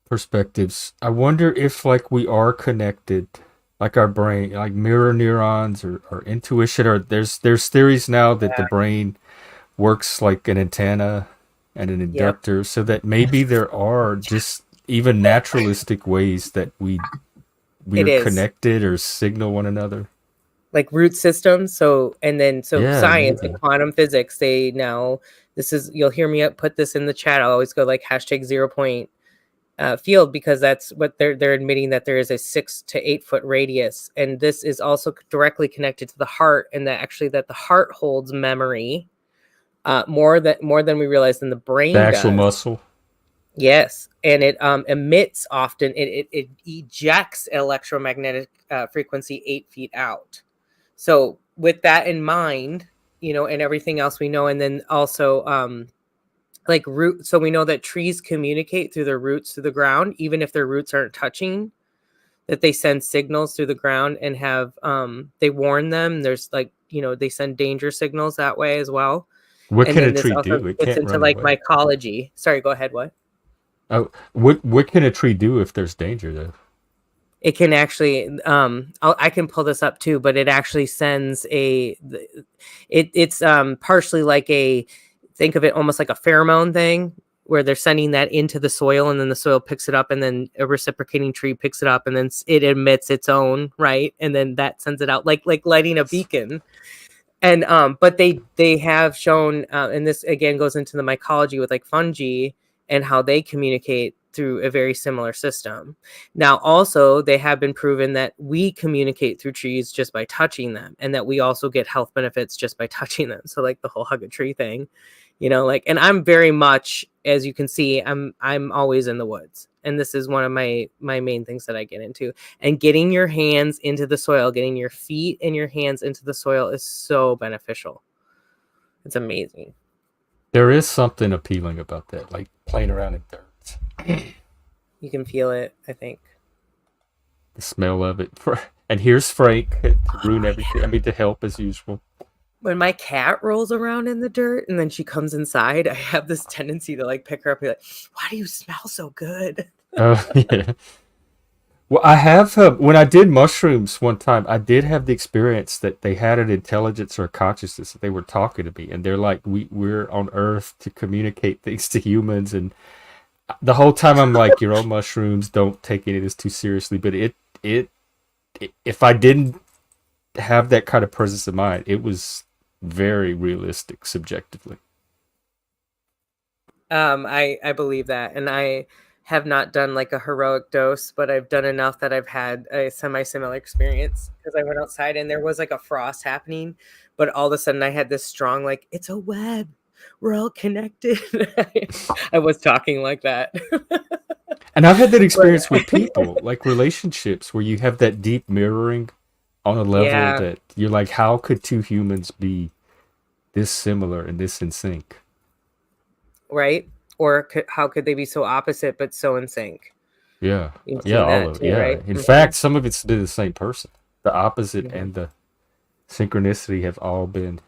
perspectives. I wonder if like we are connected, like our brain, like mirror neurons or intuition, or there's theories now that the brain works like an antenna and an inductor, so that maybe there are just even naturalistic ways that we're connected or signal one another. Like root systems. So science and quantum physics, you'll hear me put this in the chat. I'll always go like #0 point field, because that's what they're admitting, that there is a 6 to 8 foot radius. And this is also directly connected to the heart, and that the heart holds memory more than we realize than the brain the actual does. Muscle. Yes. And it emits often, it ejects electromagnetic frequency 8 feet out. So with that in mind, and everything else we know, and then also so we know that trees communicate through their roots through the ground, even if their roots aren't touching, that they send signals through the ground and have, they warn them. There's they send danger signals that way as well. What can a tree do? It can't into like away. Mycology. Sorry, go ahead. What? Oh, what can a tree do if there's danger though? It can actually, I can pull this up too, but it actually sends it's partially like think of it almost like a pheromone thing, where they're sending that into the soil, and then the soil picks it up, and then a reciprocating tree picks it up, and then it emits its own, right? And then that sends it out like lighting a beacon. And, but they have shown, and this again goes into the mycology with like fungi and how they communicate through a very similar system. Now, also, they have been proven that we communicate through trees just by touching them, and that we also get health benefits just by touching them. So like the whole hug a tree thing, and I'm very much, as you can see, I'm always in the woods. And this is one of my main things that I get into. And getting your hands into the soil, getting your feet and your hands into the soil is so beneficial. It's amazing. There is something appealing about that, like playing around in dirt. You can feel it, I think. The smell of it. And here's Frank to ruin everything. I mean, to help as usual. When my cat rolls around in the dirt and then she comes inside, I have this tendency to like pick her up and be like, why do you smell so good? Oh, yeah. Well, I have when I did mushrooms one time, I did have the experience that they had an intelligence or a consciousness that they were talking to me, and they're like, we're on Earth to communicate things to humans, and the whole time I'm like, you're on mushrooms, don't take any of this too seriously. But it if I didn't have that kind of presence of mind, it was very realistic subjectively. I believe that, and I have not done like a heroic dose, but I've done enough that I've had a semi-similar experience, because I went outside and there was like a frost happening, but all of a sudden I had this strong, like, it's a web, we're all connected. I was talking like that. And I've had that experience with people, like relationships, where you have that deep mirroring on a level that you're like, how could two humans be this similar and this in sync? Right? Or how could they be so opposite but so in sync? Yeah, You've yeah, seen all that of too, yeah. right? In fact, some of it's to the same person. The opposite and the synchronicity have all been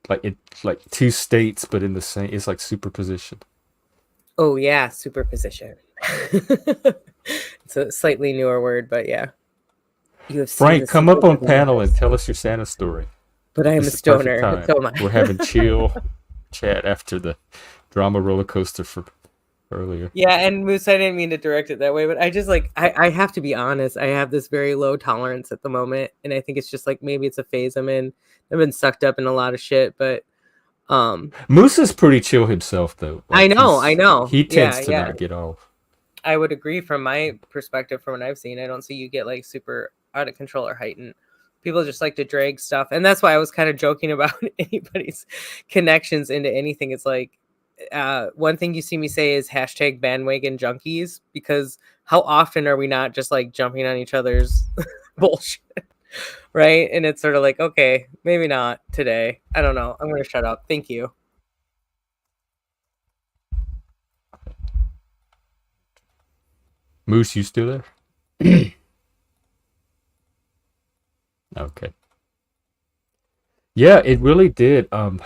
like two states, but in the same. It's like superposition. Oh yeah, superposition. It's a slightly newer word, but yeah. You have Frank, come up on panel and tell us your Santa story. But I am a stoner. So am I. We're having chill chat after the drama roller coaster for earlier. Yeah, and Moose, I didn't mean to direct it that way, but I just like I have to be honest. I have this very low tolerance at the moment, and I think it's just like maybe it's a phase I'm in. I've been sucked up in a lot of shit, but Moose is pretty chill himself though. Like, I know. He tends to not get off. I would agree from my perspective, from what I've seen. I don't see you get like super out of control or heightened. People just like to drag stuff, and that's why I was kind of joking about anybody's connections into anything. It's like one thing you see me say is hashtag bandwagon junkies, because how often are we not just like jumping on each other's bullshit, right? And it's sort of like, okay, maybe not today. I don't know. I'm going to shut up. Thank you. Moose, you still there? Okay. Yeah, it really did. I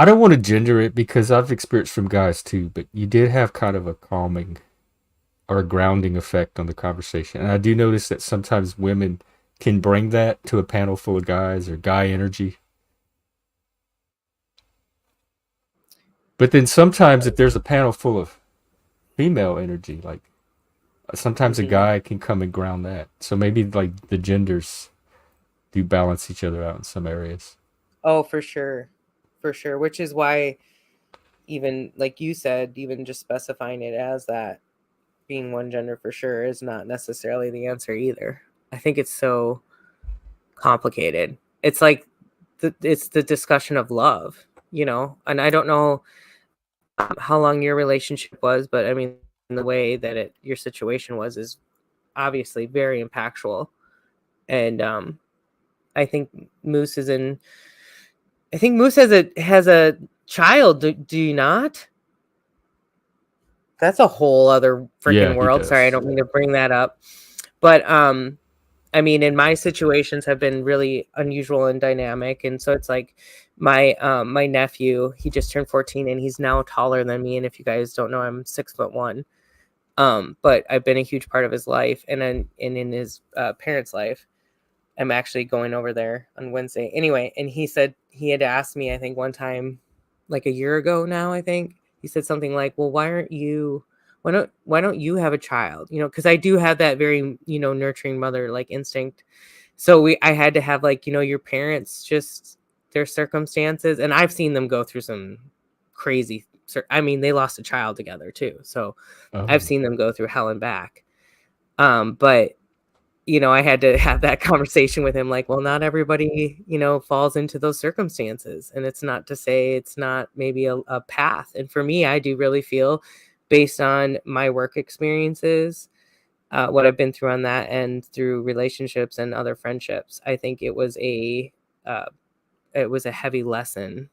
don't want to gender it because I've experienced from guys too, but you did have kind of a calming or a grounding effect on the conversation. And I do notice that sometimes women can bring that to a panel full of guys, or guy energy. But then sometimes if there's a panel full of female energy, like sometimes a guy can come and ground that. So maybe like the genders do balance each other out in some areas. Oh, for sure. For sure. Which is why, even like you said, even just specifying it as that being one gender for sure is not necessarily the answer either. I think it's so complicated. It's like it's the discussion of love, you know, and I don't know how long your relationship was, but I mean, the way that your situation was is obviously very impactful. And I think Moose has a child. Do you not? That's a whole other freaking world. Sorry, I don't mean to bring that up. But I mean, in my situations have been really unusual and dynamic. And so it's like my nephew, he just turned 14 and he's now taller than me. And if you guys don't know, I'm 6'1". But I've been a huge part of his life, and in his parents' life. I'm actually going over there on Wednesday. Anyway, and he said he had asked me, I think one time, like a year ago now, I think he said something like, well, why don't you have a child? You know, because I do have that very, you know, nurturing mother like instinct. So I had to have like, you know, your parents, just their circumstances. And I've seen them go through some crazy, I mean, they lost a child together too. So I've seen them go through hell and back. But you know, I had to have that conversation with him, like, well, not everybody, you know, falls into those circumstances. And it's not to say it's not maybe a path. And for me, I do really feel, based on my work experiences, what I've been through on that and through relationships and other friendships, I think it was a heavy lesson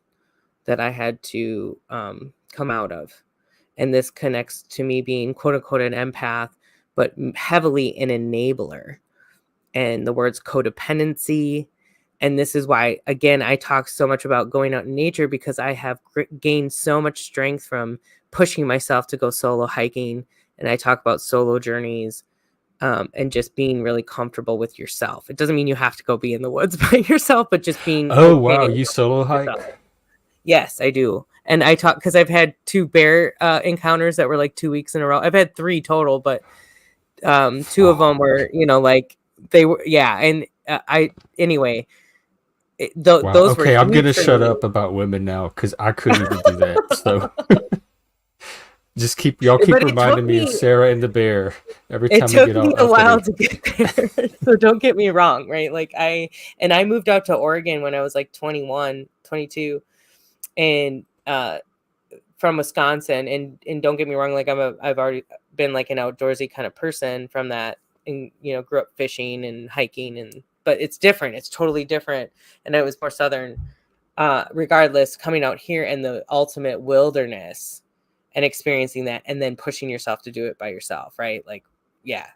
that I had to come out of. And this connects to me being quote unquote an empath, but heavily an enabler, and the words codependency. And this is why, again, I talk so much about going out in nature, because I have gained so much strength from pushing myself to go solo hiking and I talk about solo journeys. And just being really comfortable with yourself. It doesn't mean you have to go be in the woods by yourself, but just being. Oh, wow. You solo hike? Yourself. Yes, I do. And I talk because I've had 2 bear encounters that were like 2 weeks in a row. I've had 3 total, but 2 of them were, like they were. Yeah. And anyway, wow. those okay, were. I'm going to shut up about women now because I couldn't even do that. So. Just keep reminding me of Sarah and the bear every time we get out. It took me a while to get there, so don't get me wrong, right? Like I moved out to Oregon when I was like 21, 22, and from Wisconsin, and don't get me wrong, like I've already been like an outdoorsy kind of person from that, and grew up fishing and hiking, but it's different. It's totally different, and I was more southern. Regardless, coming out here in the ultimate wilderness. And experiencing that and then pushing yourself to do it by yourself, right? Like, yeah.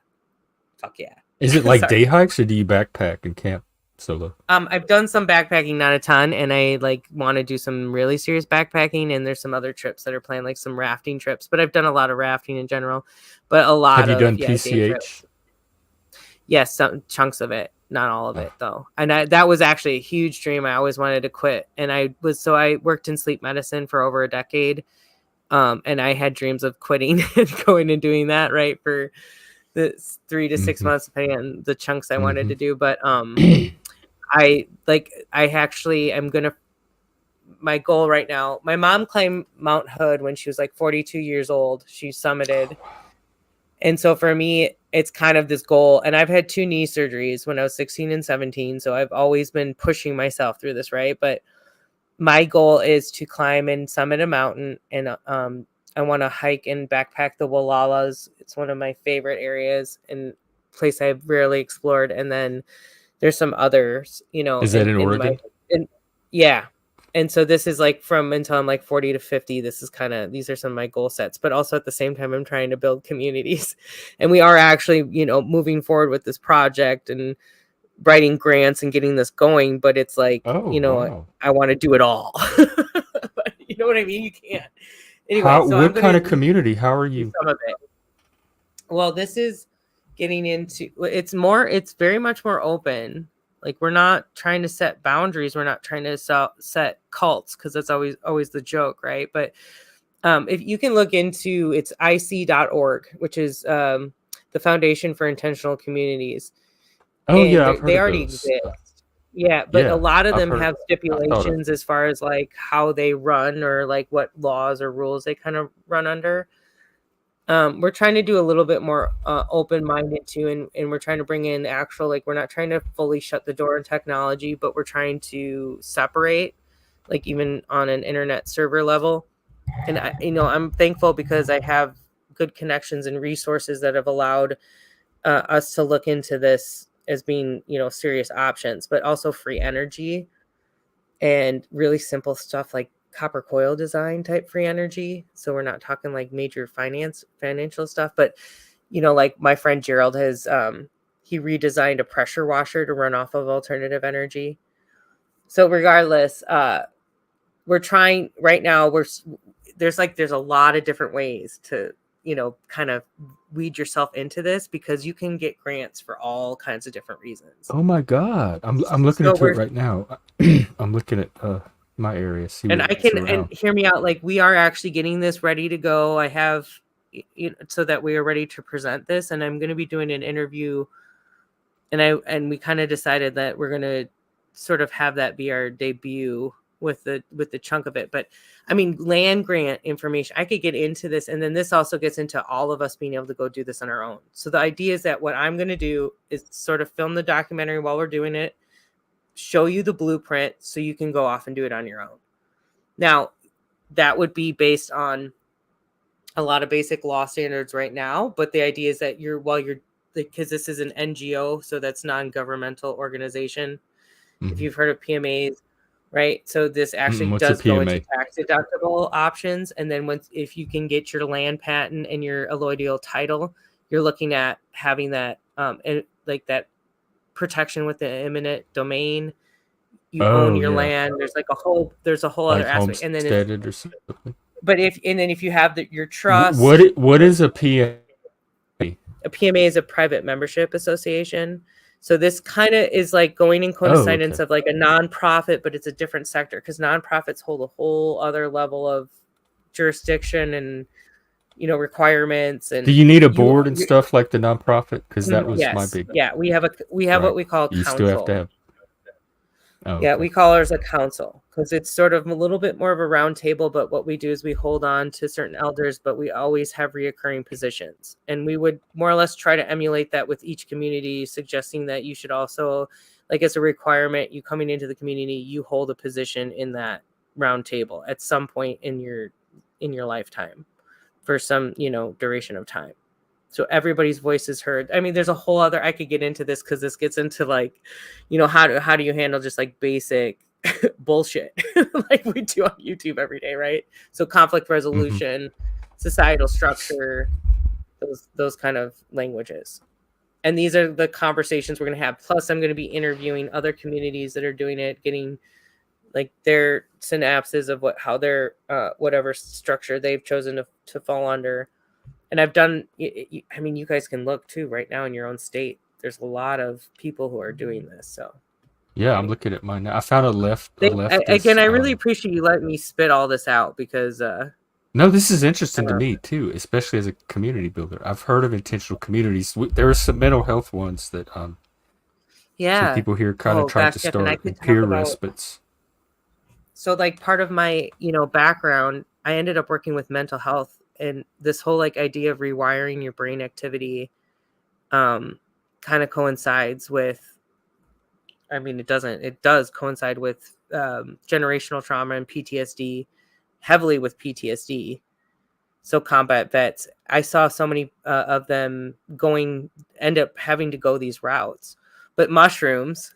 Fuck yeah. Is it like day hikes or do you backpack and camp solo? I've done some backpacking, not a ton, and I like want to do some really serious backpacking, and there's some other trips that are planned, like some rafting trips, but I've done a lot of rafting in general. But a lot Have you done PCH? Yes, some chunks of it. Not all of it though. And that was actually a huge dream. I always wanted to quit. And I worked in sleep medicine for over a decade. And I had dreams of quitting and going and doing that, right, for the 3 to 6 months, depending on the chunks I wanted to do. But my goal right now, my mom climbed Mount Hood when she was like 42 years old. She summited. And so for me, it's kind of this goal. And I've had 2 knee surgeries when I was 16 and 17. So I've always been pushing myself through this, right? But my goal is to climb and summit a mountain, and I want to hike and backpack the Wallowas. It's one of my favorite areas and place I've rarely explored. And then there's some others, Is that in Oregon? Yeah. And so this is like from until I'm like 40 to 50. These are some of my goal sets, but also at the same time, I'm trying to build communities, and we are actually, moving forward with this project and writing grants and getting this going, but it's like, wow. I want to do it all. But you know what I mean? You can't. Anyway, what kind of community? How are you? Some of it. Well, this is getting into, it's very much more open. Like, we're not trying to set boundaries. We're not trying to set cults, because that's always the joke, right? But if you can look into, it's IC.org, which is the Foundation for Intentional Communities. Oh, and yeah, they already exist. Yeah, but a lot of them have stipulations as far as like how they run, or like what laws or rules they kind of run under. We're trying to do a little bit more open-minded too, and we're trying to bring in actual, like, we're not trying to fully shut the door on technology, but we're trying to separate, like, even on an internet server level. And I'm thankful because I have good connections and resources that have allowed us to look into this as being, serious options, but also free energy and really simple stuff like copper coil design type free energy. So we're not talking like major financial stuff, but like my friend Gerald has, he redesigned a pressure washer to run off of alternative energy. So regardless, we're trying right now, there's a lot of different ways to, kind of weed yourself into this, because you can get grants for all kinds of different reasons. Oh my God. I'm looking into it right now. I'm looking at my area. And hear me out. Like, we are actually getting this ready to go. I have, so that we are ready to present this, and I'm going to be doing an interview, and we kind of decided that we're going to sort of have that be our debut with the chunk of it. But I mean, land grant information, I could get into this, and then this also gets into all of us being able to go do this on our own. So the idea is that what I'm going to do is sort of film the documentary while we're doing it, show you the blueprint so you can go off and do it on your own. Now, that would be based on a lot of basic law standards right now, but the idea is that because this is an NGO, so that's non-governmental organization. Mm-hmm. If you've heard of PMAs, right? So this actually does go into tax deductible options. And then if you can get your land patent and your alloidial title, you're looking at having that, like that protection with the eminent domain. You own your land. There's a whole like other aspect. And then if you have your trust. What is a PMA? a PMA is a private membership association. So this kind of is like going in coincidence of like a nonprofit, but it's a different sector because nonprofits hold a whole other level of jurisdiction and, you know, requirements. And do you need a board and stuff like the nonprofit? Because that was my yes, big. yeah, we have what we call you council. Still have to have. Oh, yeah, we call ours a council because it's sort of a little bit more of a round table. But what we do is we hold on to certain elders, but we always have reoccurring positions. And we would more or less try to emulate that with each community, suggesting that you should also, like as a requirement, you coming into the community, you hold a position in that round table at some point in your lifetime for some, you know, duration of time. So everybody's voice is heard. I mean, there's a whole other, I could get into this because this gets into like, you know, how do you handle just like basic bullshit like we do on YouTube every day, right? So conflict resolution, societal structure, those kind of languages. And these are the conversations we're going to have. Plus, I'm going to be interviewing other communities that are doing it, getting like their synapses of how their whatever structure they've chosen to fall under. And I've done, I mean, you guys can look too right now in your own state. There's a lot of people who are doing this. So, yeah, I'm looking at mine now. I found a leftist. Again, I really appreciate you letting me spit all this out because. No, this is interesting to me too, especially as a community builder. I've heard of intentional communities. There are some mental health ones that some people here kind of try to start peer respites. So, like part of my, you know, background, I ended up working with mental health. And this whole like idea of rewiring your brain activity kind of coincides with, I mean, it does coincide with generational trauma and PTSD, heavily with PTSD. So combat vets, I saw so many of them end up having to go these routes. But mushrooms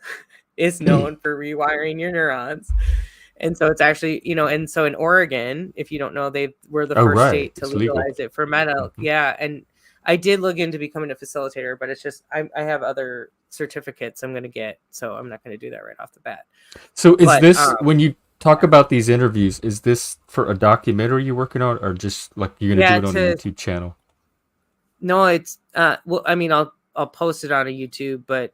is known for rewiring your neurons. And so it's actually, you know, and so in Oregon, if you don't know, they were the first state to legalize it for mental. Yeah. And I did look into becoming a facilitator, but it's just, I have other certificates I'm going to get. So I'm not going to do that right off the bat. So this, when you talk about these interviews, is this for a documentary you're working on or just like you're going to do it on a YouTube channel? No, it's, well, I mean, I'll post it on a YouTube, but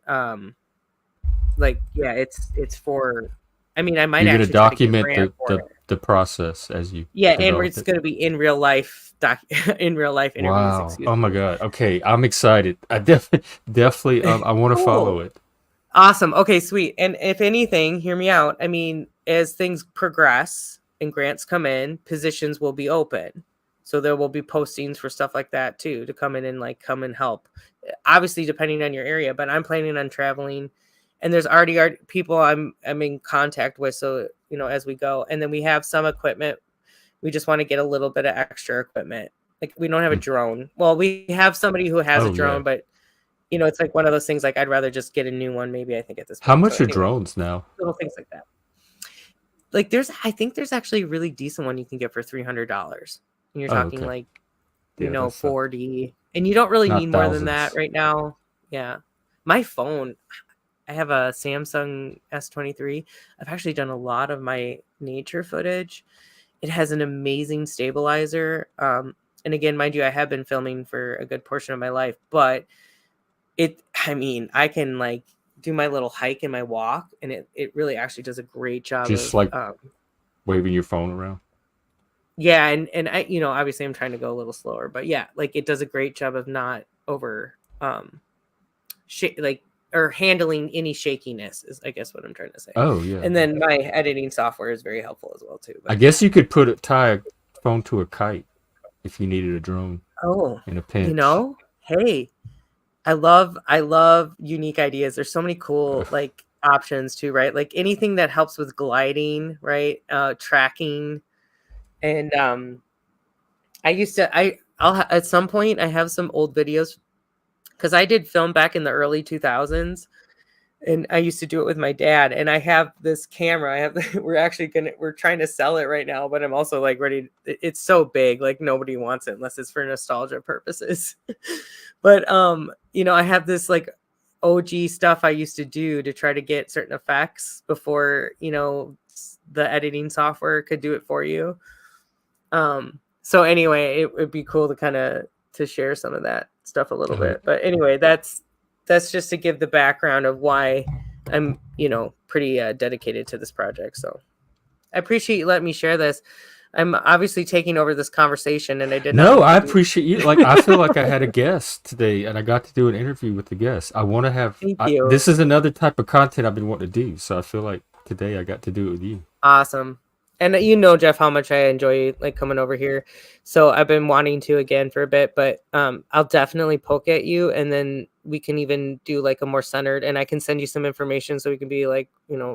like, yeah, it's for, I mean, I might you're actually document the process as you and it's going to be in real life interviews. Wow! Oh my god! Okay, I'm excited. I definitely I want to follow it. Awesome. Okay, sweet. And if anything, hear me out. I mean, as things progress and grants come in, positions will be open. So there will be postings for stuff like that too to come in and like come and help. Obviously, depending on your area, but I'm planning on traveling. And there's already people I'm in contact with. So, you know, as we go, and then we have some equipment. We just want to get a little bit of extra equipment. Like we don't have a drone. Well, we have somebody who has a drone, but you know, it's like one of those things. Like I'd rather just get a new one. Maybe I think at this point. How much are drones now? Little things like that. Like I think there's actually a really decent one you can get for $300. And you're talking like, you know, 4D, and you don't really need more than that right now. Yeah, my phone. I have a Samsung S23. I've actually done a lot of my nature footage. It has an amazing stabilizer. And again, mind you, I have been filming for a good portion of my life, but I mean, I can like do my little hike and my walk, and it really actually does a great job. Just like waving your phone around. Yeah. And I, you know, obviously I'm trying to go a little slower, but yeah, like it does a great job of not over, or handling any shakiness is I guess what I'm trying to say. Oh yeah. And then my editing software is very helpful as well too. But I guess you could tie a phone to a kite if you needed a drone. Oh, in a pinch. You know, hey, I love unique ideas. There's so many cool like options too, right? Like anything that helps with gliding, right? Tracking, and I'll at some point I have some old videos. Because I did film back in the early 2000s, and I used to do it with my dad. And I have this camera. We're trying to sell it right now, but I'm also like ready. It's so big, like nobody wants it unless it's for nostalgia purposes. But you know, I have this like OG stuff I used to do to try to get certain effects before, you know, the editing software could do it for you. So anyway, it would be cool to share some of that stuff. stuff a little bit. But anyway, that's just to give the background of why I'm, pretty dedicated to this project. So I appreciate you letting me share this. I'm obviously taking over this conversation, and I did not. No, I appreciate you. Like, I feel like I had a guest today, and I got to do an interview with the guest. I want to have. Thank you. This is another type of content I've been wanting to do, so I feel like today I got to do it with you. Awesome. And Jeff, how much I enjoy like coming over here. So I've been wanting to again for a bit, but I'll definitely poke at you, and then we can even do like a more centered, and I can send you some information so we can be like,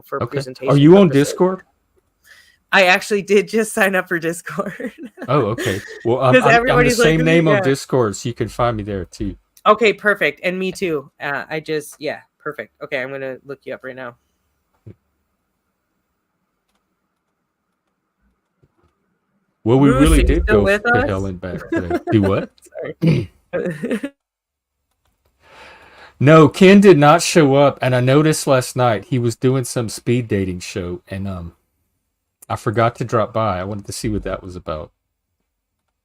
for presentation. Are you on Discord? I actually did just sign up for Discord. Oh, okay. Well, I'm the same name on Discord, so you can find me there too. Okay, perfect. And me too. Perfect. Okay, I'm going to look you up right now. Well, we really did go to hell and back today. Do what? Sorry. No, Ken did not show up, and I noticed last night he was doing some speed dating show, and I forgot to drop by. I wanted to see what that was about.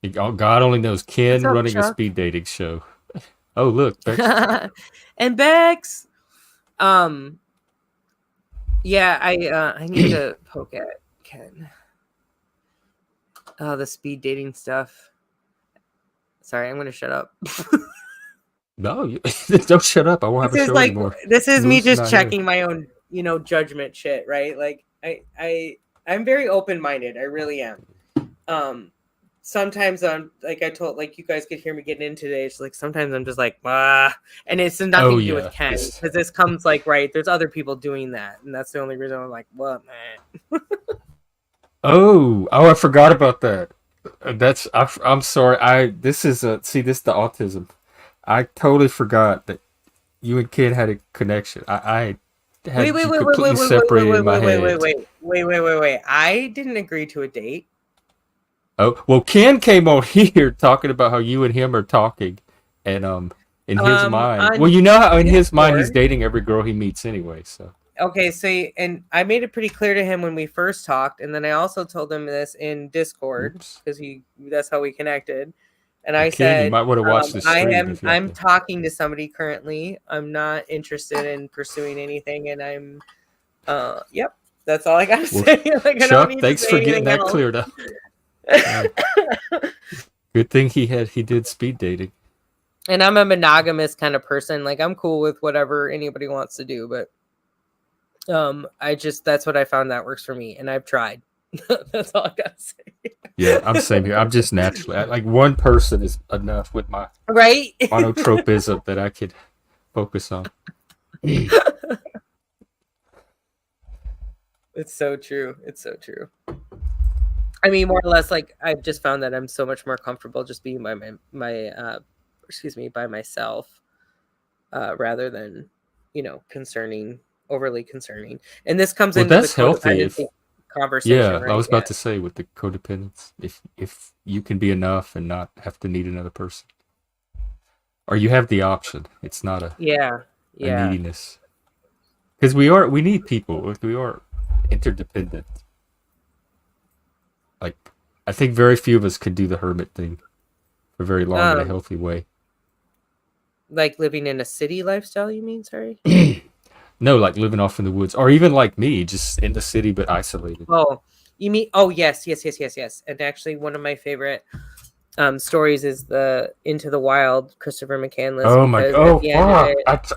God only knows. Ken running a speed dating show. Oh, look. Bex. And Bex. Yeah, I need to poke at Ken. Oh, the speed dating stuff. Sorry, I'm going to shut up. No, don't shut up. I won't have a show anymore. This is me just checking my own, judgment shit, right? Like, I'm very open-minded. I really am. Sometimes I'm like you guys could hear me getting in today. It's like sometimes I'm just like, and it's nothing to do with Ken, because this comes like there's other people doing that, and that's the only reason I'm like, what, man? I forgot about that. I'm sorry. This is the autism. I totally forgot that you and Ken had a connection. I had completely separated in my head. Wait. I didn't agree to a date. Oh, well, Ken came on here talking about how you and him are talking, and in his mind, well, how in his mind he's dating every girl he meets anyway. So okay, so and I made it pretty clear to him when we first talked, and then I also told him this in Discord because that's how we connected. And I said, you might want to watch this stream. I'm talking to somebody currently. I'm not interested in pursuing anything, and I'm, yep, that's all I gotta say. Like, Chuck, thanks for getting that cleared up. Good thing he did speed dating. And I'm a monogamous kind of person. Like, I'm cool with whatever anybody wants to do, but that's what I found that works for me, and I've tried. That's all I gotta say. Yeah, I'm the same here. I'm just naturally like one person is enough with my monotropism that I could focus on. It's so true. It's so true. I mean, more or less, like I've just found that I'm so much more comfortable just being by by myself, rather than overly concerning. And this comes into that's the healthy. Conversation. Yeah, right? I was about to say with the codependence, if you can be enough and not have to need another person, or you have the option, it's not a neediness. Because we need people. We are interdependent. Like, I think very few of us could do the hermit thing for very long in a healthy way. Like living in a city lifestyle, you mean? Sorry. No, like living off in the woods, or even like me, just in the city but isolated. Oh, you mean? Oh, yes. And actually, one of my favorite stories is the Into the Wild, Christopher McCandless. Oh my god!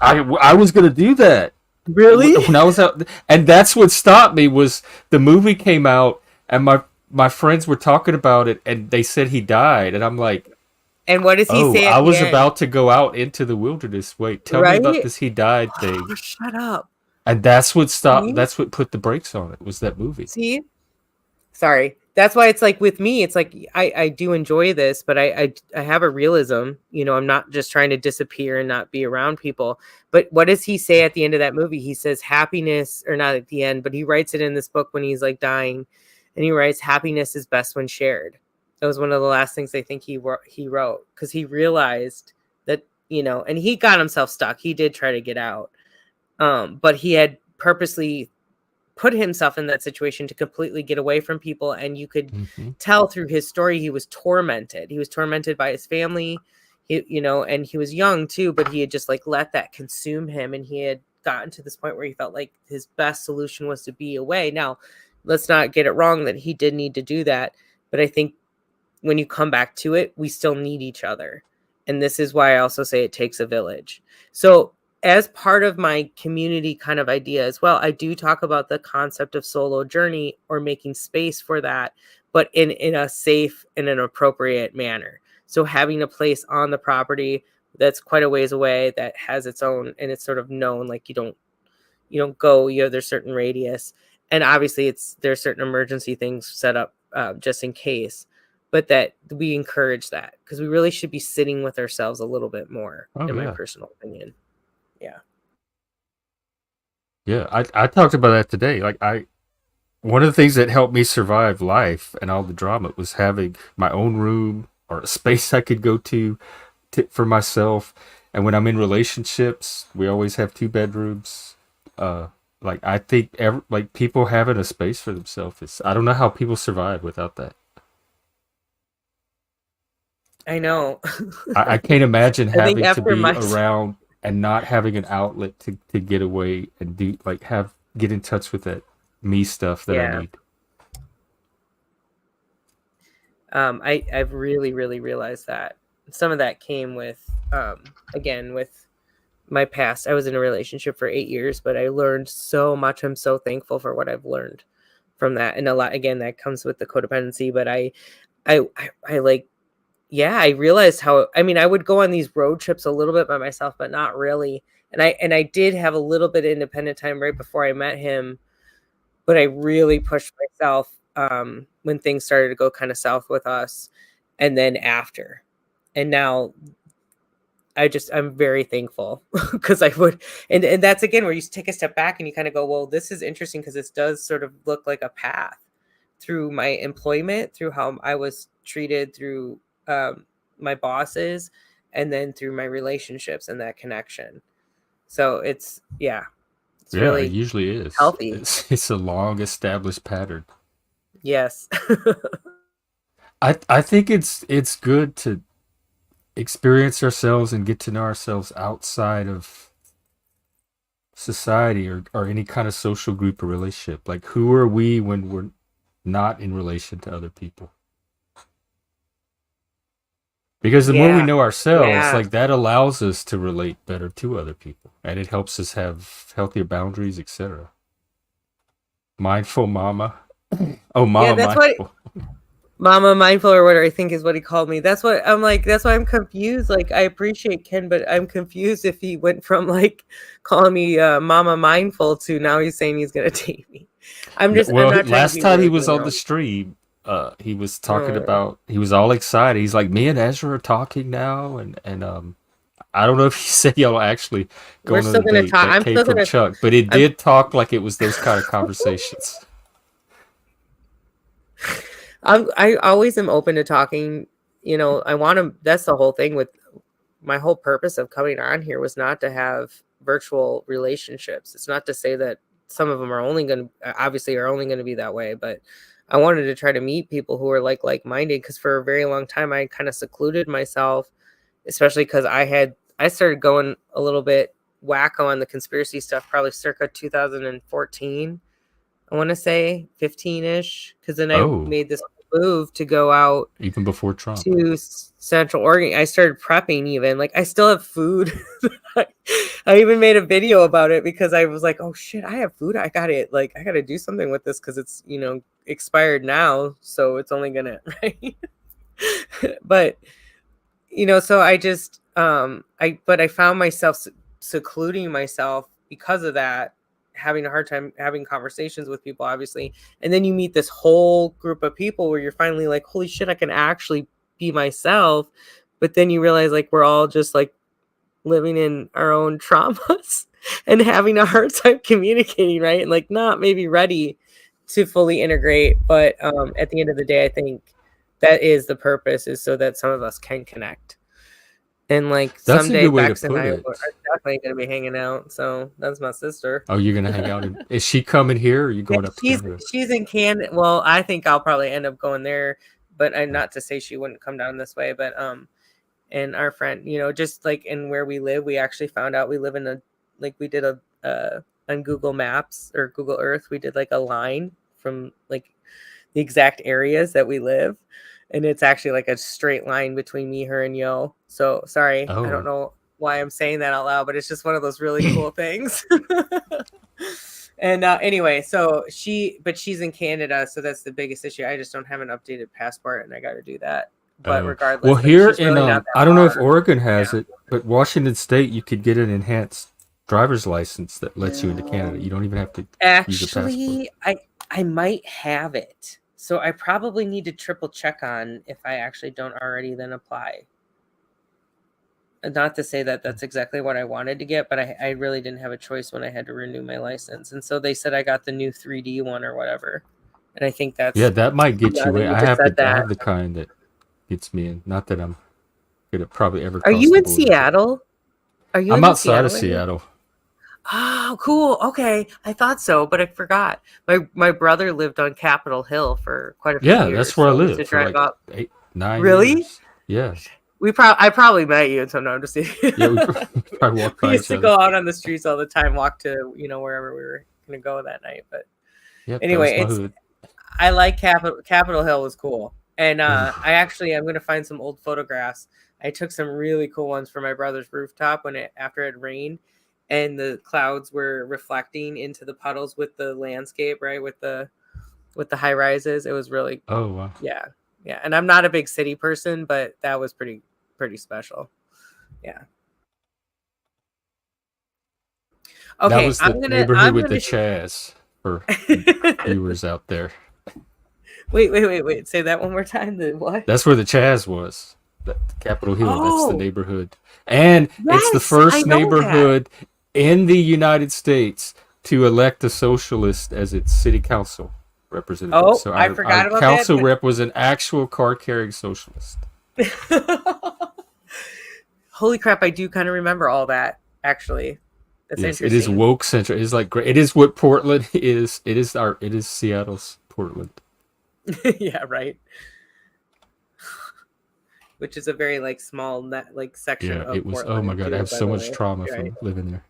I was gonna do that. Really? When I was out, and that's what stopped me was the movie came out, and my friends were talking about it, and they said he died, and I'm like. And what does he say? I was about to go out into the wilderness. Wait, tell me about this he died thing. Oh, shut up. And that's what stopped. See? That's what put the brakes on it. Was that movie? See? Sorry. That's why it's like with me, it's like I do enjoy this, but I have a realism. I'm not just trying to disappear and not be around people. But what does he say at the end of that movie? He says happiness, or not at the end, but he writes it in this book when he's like dying, and he writes happiness is best when shared. That was one of the last things I think he wrote, because he realized that, and he got himself stuck. He did try to get out. But he had purposely put himself in that situation to completely get away from people. And you could tell through his story, he was tormented. He was tormented by his family. and he was young too, but he had just like let that consume him, and he had gotten to this point where he felt like his best solution was to be away. Now, let's not get it wrong that he did need to do that, but I think when you come back to it, we still need each other. And this is why I also say it takes a village. So as part of my community kind of idea as well, I do talk about the concept of solo journey or making space for that, but in a safe and an appropriate manner. So having a place on the property that's quite a ways away that has its own, and it's sort of known, like you don't go, there's certain radius, and obviously there's certain emergency things set up just in case, but that we encourage that because we really should be sitting with ourselves a little bit more, in my personal opinion. Yeah, I talked about that today. Like one of the things that helped me survive life and all the drama was having my own room or a space I could go to for myself. And when I'm in relationships, we always have 2 bedrooms. Like I think like people having a space for themselves I don't know how people survive without that. I know. I can't imagine having to be around and not having an outlet to get away and get in touch with that me stuff that I need. I've really, really realized that some of that came with, again, with my past. I was in a relationship for 8 years, but I learned so much. I'm so thankful for what I've learned from that. And a lot, again, that comes with the codependency, but I realized how, I would go on these road trips a little bit by myself, but not really. And I did have a little bit of independent time right before I met him, but I really pushed myself when things started to go kind of south with us, and then after. And now I'm very thankful because I would, and that's again where you take a step back and you kind of go, well, this is interesting because this does sort of look like a path through my employment, through how I was treated, through my bosses, and then through my relationships and that connection. So it's really, it usually is healthy. It's a long established pattern. Yes. I think it's good to experience ourselves and get to know ourselves outside of society or any kind of social group or relationship. Like, who are we when we're not in relation to other people? Because the more we know ourselves, like that allows us to relate better to other people, and it helps us have healthier boundaries, etc. Mindful mama. Oh, mama, that's mindful. Mama mindful or whatever I think is what he called me. That's what I'm like. That's why I'm confused. Like, I appreciate Ken, but I'm confused if he went from like calling me mama mindful to now he's saying he's gonna take me. I'm not last time he was on the stream, he was talking about, he was all excited. He's like, me and Ezra are talking now, and I don't know if he said y'all actually going on a date that came from Chuck, but it did talk like it was those kind of conversations. I always am open to talking. I want to. That's the whole thing with my whole purpose of coming on here was not to have virtual relationships. It's not to say that some of them are only going to be that way, but I wanted to try to meet people who are like-minded, because for a very long time I kind of secluded myself, especially because I started going a little bit wacko on the conspiracy stuff probably circa 2014. I want to say 15-ish, because then I made this move to go out even before Trump to Central Oregon. I started prepping even. Like, I still have food. I even made a video about it because I was like, oh shit, I have food. I got to do something with this because it's, expired now. So it's only gonna, right? But, so I just, but I found myself secluding myself because of that, having a hard time having conversations with people, obviously. And then you meet this whole group of people where you're finally like, holy shit, I can actually be myself. But then you realize like we're all just like living in our own traumas and having a hard time communicating, right? And like not maybe ready to fully integrate. But at the end of the day, I think that is the purpose, is so that some of us can connect. And like that's someday Bex and I are definitely going to be hanging out. So that's my sister. Oh, you're going to hang out? Is she coming here, or are you going up to Canada? She's in Canada. Well, I think I'll probably end up going there, but not to say she wouldn't come down this way. But And our friend, just like in where we live, we actually found out we live in we did on Google Maps or Google Earth, we did like a line from like the exact areas that we live. And it's actually like a straight line between me, her, and Yo. So sorry, I don't know why I'm saying that out loud, but it's just one of those really cool things. And anyway, so she's in Canada, so that's the biggest issue. I just don't have an updated passport, and I got to do that. But regardless, well, here in really I don't know if Oregon has it, but Washington State, you could get an enhanced driver's license that lets you into Canada. You don't even have to use a passport. Actually, I might have it, so I probably need to triple check on if I actually don't already then apply. Not to say that that's exactly what I wanted to get, but I really didn't have a choice when I had to renew my license, and so they said I got the new 3D one or whatever, and I think that's that might get you in. I have the kind that gets me in. Not that I'm gonna probably ever. Are you in Seattle? Are you? I'm outside of Seattle. Oh, cool. Okay, I thought so, but I forgot. My brother lived on Capitol Hill for quite a few years. Yeah, that's where I lived. To drive like up. 8-9 really? years. Yeah. I probably met you, so no, I'm just kidding. Yeah, we probably walked by we used to go out on the streets all the time, walk to wherever we were gonna go that night. But anyway, I like Capitol Hill was cool, and I'm gonna find some old photographs. I took some really cool ones for my brother's rooftop after it rained, and the clouds were reflecting into the puddles with the landscape, right, with the high rises. It was really wow. Yeah, and I'm not a big city person, but that was pretty special. Yeah. Okay, that was the neighborhood with the Chaz for viewers out there. Wait. Say that one more time. The what? That's where the Chaz was. Capitol Hill. That's the neighborhood, and it's the first neighborhood in the United States to elect a socialist as its city council representative. Oh, so I forgot about council that. rep was an actual card-carrying socialist. Holy crap! I do kind of remember all that. Actually, that's interesting. It is woke central. It is like great. It is what Portland is. It is Seattle's Portland. Yeah, right. Which is a very small section. Yeah, of it was. Portland, oh my god, I have so much trauma from living there.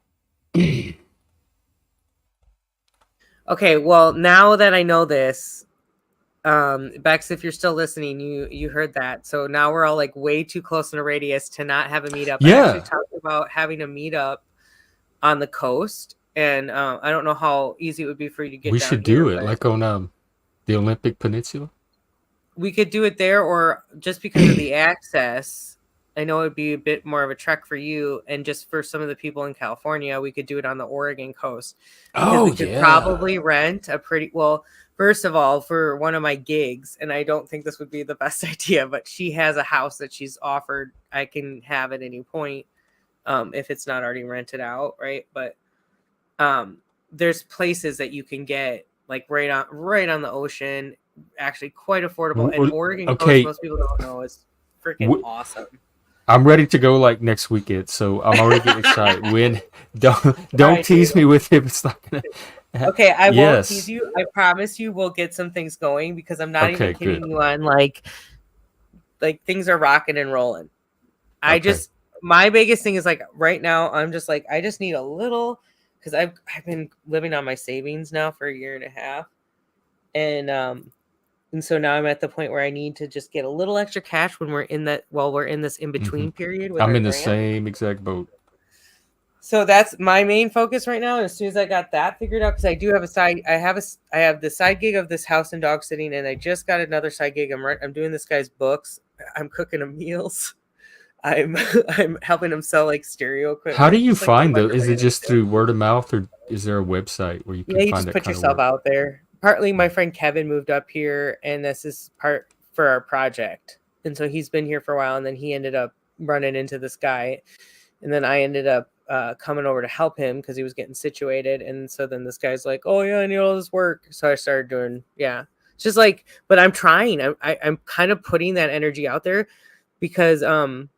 Okay, well, now that I know this, Bex, if you're still listening, you heard that. So now we're all way too close in a radius to not have a meetup. Yeah. I actually talked about having a meetup on the coast, and I don't know how easy it would be for you to get. We should do it on the Olympic Peninsula. We could do it there, or just because of the access. I know it'd be a bit more of a trek for you, and just for some of the people in California, we could do it on the Oregon coast. We could probably rent a first of all, for one of my gigs, and I don't think this would be the best idea, but she has a house that she's offered I can have at any point, if it's not already rented out, right? But there's places that you can get right on the ocean, actually quite affordable. And Oregon coast, most people don't know, is freaking awesome. I'm ready to go next weekend, so I'm already getting excited. When don't tease me with it. It's not gonna. Okay, I won't tease you. I promise you, we'll get some things going because I'm not even kidding you on things are rocking and rolling. My biggest thing is right now I'm just I just need a little, because I've been living on my savings now for a year and a half, and so now I'm at the point where I need to just get a little extra cash when we're in this in-between period. I'm in the same exact boat. So that's my main focus right now. And as soon as I got that figured out, because I do have I have the side gig of this house and dog sitting, and I just got another side gig. I'm doing this guy's books. I'm cooking him meals. I'm helping him sell stereo equipment. How do you find those? Is it just through word of mouth, or is there a website where you can find just put yourself out there? Partly my friend Kevin moved up here, and this is part for our project. And so he's been here for a while, and then he ended up running into this guy. And then I ended up coming over to help him because he was getting situated. And so then this guy's like, oh, yeah, I need all this work. So I started doing, it's just but I'm trying. I'm kind of putting that energy out there because, and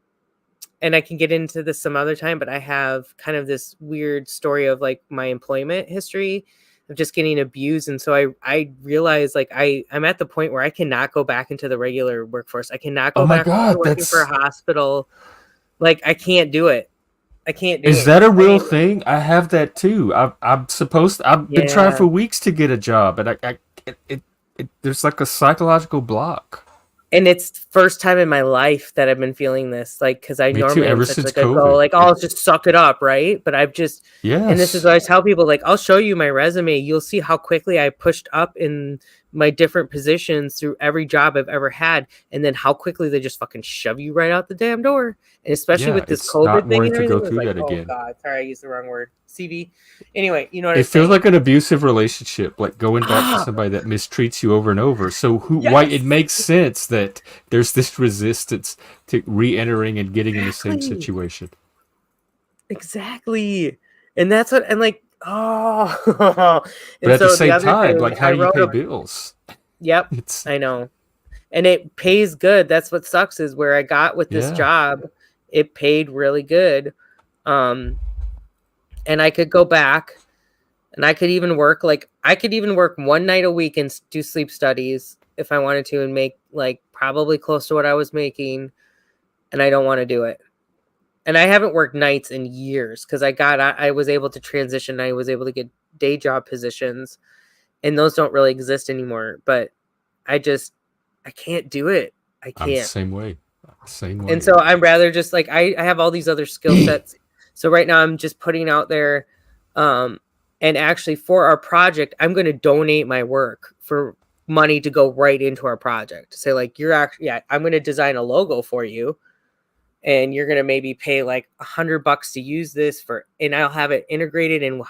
I can get into this some other time, but I have kind of this weird story of my employment history. of just getting abused. And so I realized like I'm at the point where I cannot go back into the regular workforce. I cannot go back to working for a hospital. Like I can't do it. I can't do it. Is that a real thing? I have that too. I've been trying for weeks to get a job, and there's like a psychological block. And it's first time in my life that I've been feeling this, like, because I normally ever such since like a go, like, I'll just suck it up, right? But I've just, and this is what I tell people, like, I'll show you my resume. You'll see how quickly I pushed up in my different positions through every job I've ever had, and then how quickly they just fucking shove you right out the damn door. And especially with this COVID thing and everything, it's like, oh god, sorry, I used the wrong word. CV. Anyway, you know what I'm saying? It feels like an abusive relationship, like going back to somebody that mistreats you over and over. So why it makes sense that there's this resistance to re-entering and getting in the same situation. Exactly. And that's what, and like, oh. But at the same time, like, how do you pay bills? Yep, I know. And it pays good. That's what sucks is where I got with this job, it paid really good. And I could go back and I could even work one night a week and do sleep studies if I wanted to and make like probably close to what I was making. And I don't want to do it. And I haven't worked nights in years because I was able to transition. I was able to get day job positions and those don't really exist anymore. But I can't do it. I can't. I'm the same way. And so I'm rather just like, I have all these other skill sets. So right now I'm just putting out there, and actually for our project, I'm going to donate my work for money to go right into our project. Say like, I'm going to design a logo for you and you're going to maybe pay like $100 to use this and I'll have it integrated and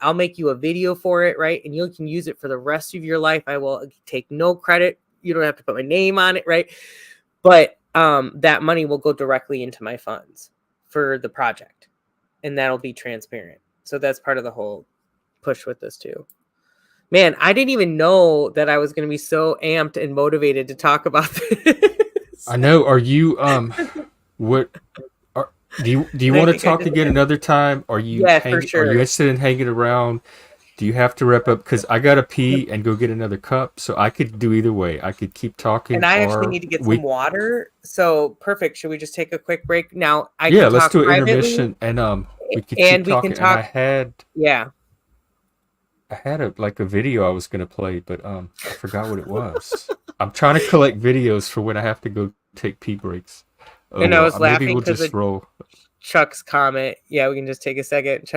I'll make you a video for it. Right. And you can use it for the rest of your life. I will take no credit. You don't have to put my name on it. Right. But, that money will go directly into my funds for the project. And that'll be transparent. So that's part of the whole push with this too. Man, I didn't even know that I was going to be so amped and motivated to talk about this. I know. Are you do you want to talk again another time? Are you for sure. Are you interested in hanging around? Do you have to wrap up? Because I gotta pee and go get another cup, so I could do either way. I could keep talking, and I actually need to get some water. So perfect. Should we just take a quick break now? Let's do an intermission, and we could keep talking. And I had a video I was gonna play, but I forgot what it was. I'm trying to collect videos for when I have to go take pee breaks. And I was laughing maybe we'll just roll. Chuck's comment. Yeah, we can just take a second.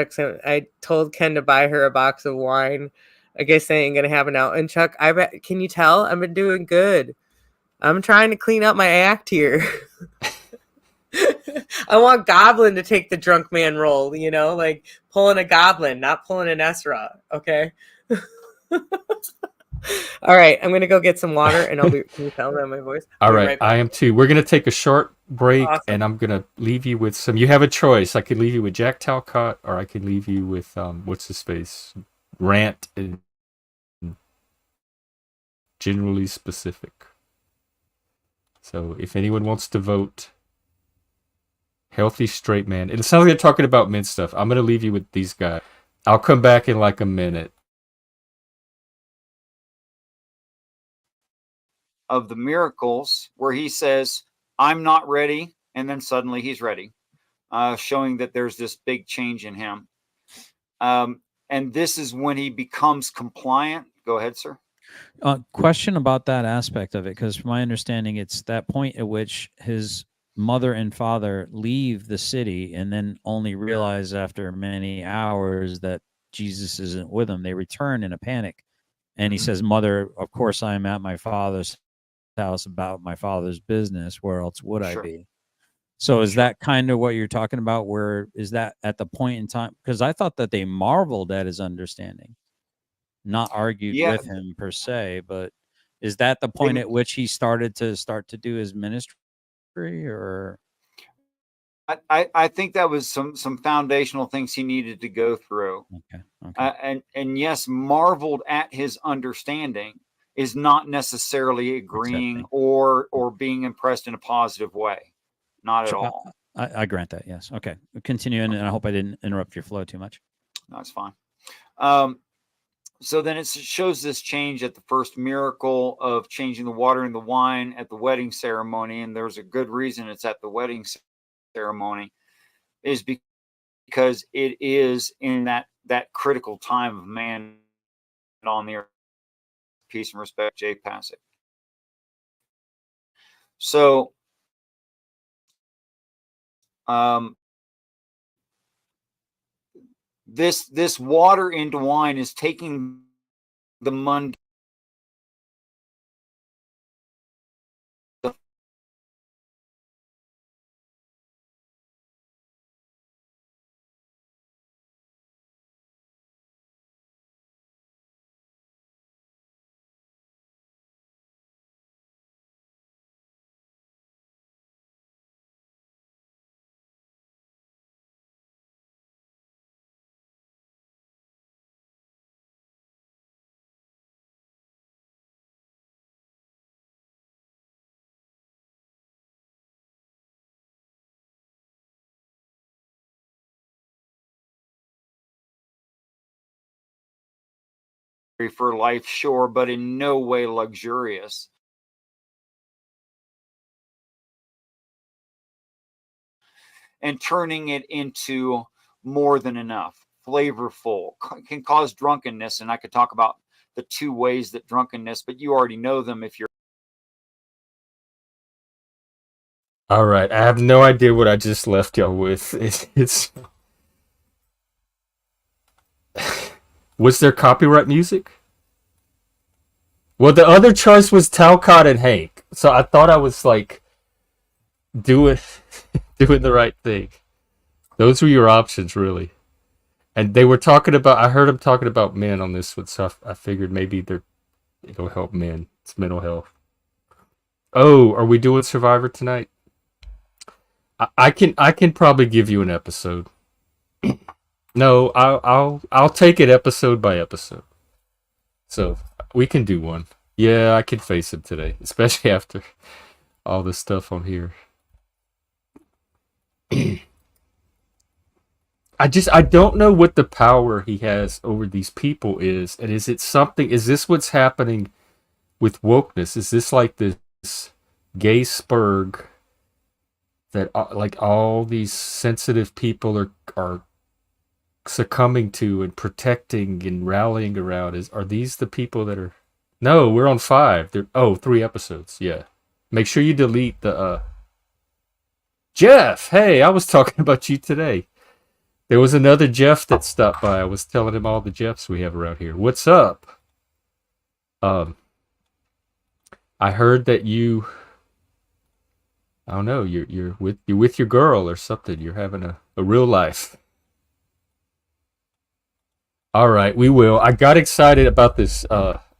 I told Ken to buy her a box of wine. I guess I ain't gonna have it now. And Chuck, can you tell I've been doing good? I'm trying to clean up my act here. I want Goblin to take the drunk man role, like pulling a Goblin, not pulling an Ezra. Okay. All right, I'm gonna go get some water, and can you tell them my voice? All right, I am too. We're gonna take a short break, and I'm gonna leave you with some. You have a choice. I could leave you with Jack Talcott, or I could leave you with what's his face, Rant and Generally Specific. So if anyone wants to vote, Healthy Straight Man. It sounds like they're talking about men stuff. I'm gonna leave you with these guys. I'll come back in like a minute. Of the miracles where he says, I'm not ready. And then suddenly he's ready, showing that there's this big change in him. And this is when he becomes compliant. Go ahead, sir. Question about that aspect of it, because from my understanding, it's that point at which his mother and father leave the city and then only realize after many hours that Jesus isn't with them. They return in a panic. And he says, Mother, of course I am at my father's house about my father's business. Where else would I be? So is that kind of what you're talking about? Where is that at the point in time? Because I thought that they marveled at his understanding, not argued with him per se, but is that the point at which he started to do his ministry? Or I think that was some foundational things he needed to go through. Okay. And yes, marveled at his understanding is not necessarily agreeing or being impressed in a positive way. Not at all. I grant that. Yes. Okay. Continue. And I hope I didn't interrupt your flow too much. No, it's fine. So then it shows this change at the first miracle of changing the water into wine at the wedding ceremony. And there's a good reason it's at the wedding ceremony, is because it is in that critical time of man on the earth. Peace and respect, Jay Pasick. So this water into wine is taking the mundane, for life, sure, but in no way luxurious. And turning it into more than enough, flavorful, can cause drunkenness. And I could talk about the two ways that drunkenness, but you already know them if you're. All right, I have no idea what I just left y'all with. It's was there copyright music? Well, the other choice was Talcott and Hank, so I thought I was like doing the right thing. Those were your options, really. And they were talking about. I heard them talking about men on this one, so I figured maybe it'll help men. It's mental health. Oh, are we doing Survivor tonight? I can probably give you an episode. No, I'll take it episode by episode. So we can do one. Yeah, I can face him today, especially after all this stuff on here. I don't know what the power he has over these people is, and is this what's happening with wokeness? Is this like this gay spurg that like all these sensitive people are succumbing to and protecting and rallying around? Are these the people that are? No, we're on 5. 3 episodes. Yeah, make sure you delete the Jeff. Hey, I was talking about you today. There was another Jeff that stopped by. I was telling him all the Jeffs we have around here. What's up? I heard that you, I don't know, you're with your girl or something. You're having a real life. All right, we will. I got excited about this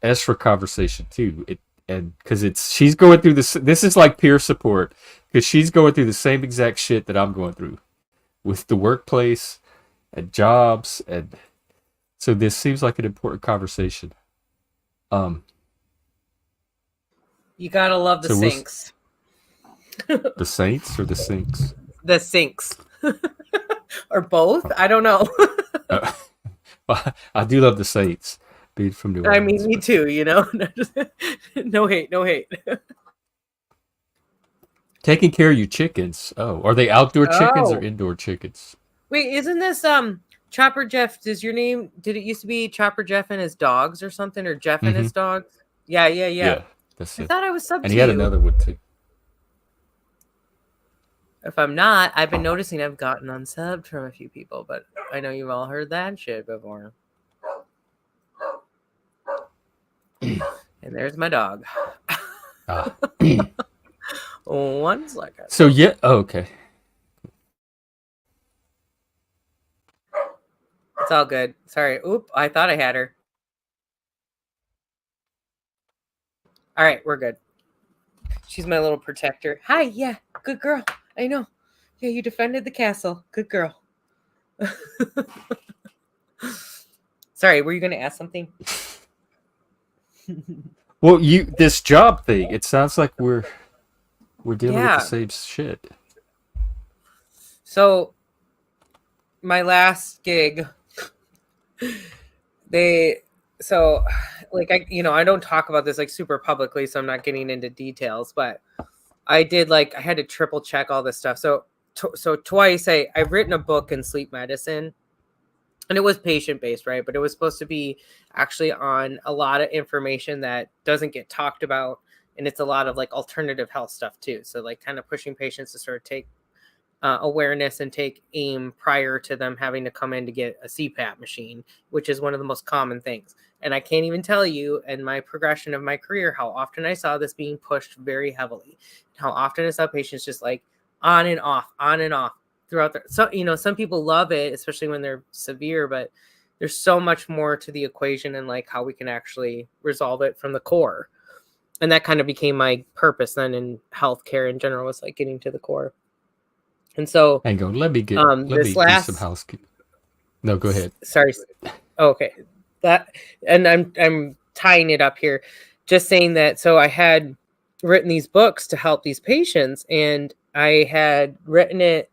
Esra conversation too. Because she's going through this. This is like peer support, because she's going through the same exact shit that I'm going through with the workplace and jobs, and so this seems like an important conversation. You gotta love the sinks. The Saints or the Sinks? The sinks. Or both? I don't know. I do love the Saints, being from New Orleans. I mean, me too, you know? No hate, no hate. Taking care of your chickens. Oh, are they outdoor chickens or indoor chickens? Wait, isn't this Chopper Jeff? Did it used to be Chopper Jeff and his dogs or something, or Jeff and his dogs? Yeah. Yeah, that's it. I thought I was subbed and he had another one too. If I'm not, I've been noticing I've gotten unsubbed from a few people, but I know you've all heard that shit before. And there's my dog. 1 second. So yeah, okay. It's all good. Sorry. Oop, I thought I had her. All right, we're good. She's my little protector. Hi, yeah, good girl. I know. Yeah, you defended the castle. Good girl. Sorry, were you going to ask something? Well, this job thing, it sounds like we're dealing with the same shit. So, my last gig, they so like I don't talk about this like super publicly, so I'm not getting into details, but I did like I had to triple check all this stuff. So twice I've written a book in sleep medicine, and it was patient based, right? But it was supposed to be actually on a lot of information that doesn't get talked about, and it's a lot of like alternative health stuff too. So like kind of pushing patients to sort of take awareness and take aim prior to them having to come in to get a CPAP machine, which is one of the most common things. And I can't even tell you in my progression of my career how often I saw this being pushed very heavily, how often I saw patients just like on and off throughout their, so some people love it, especially when they're severe, but there's so much more to the equation and like how we can actually resolve it from the core. And that kind of became my purpose then in healthcare in general, was like getting to the core. And so hang on, let me do some housekeeping. No, go ahead. Sorry. Okay. And I'm tying it up here, just saying that. So I had written these books to help these patients, and I had written it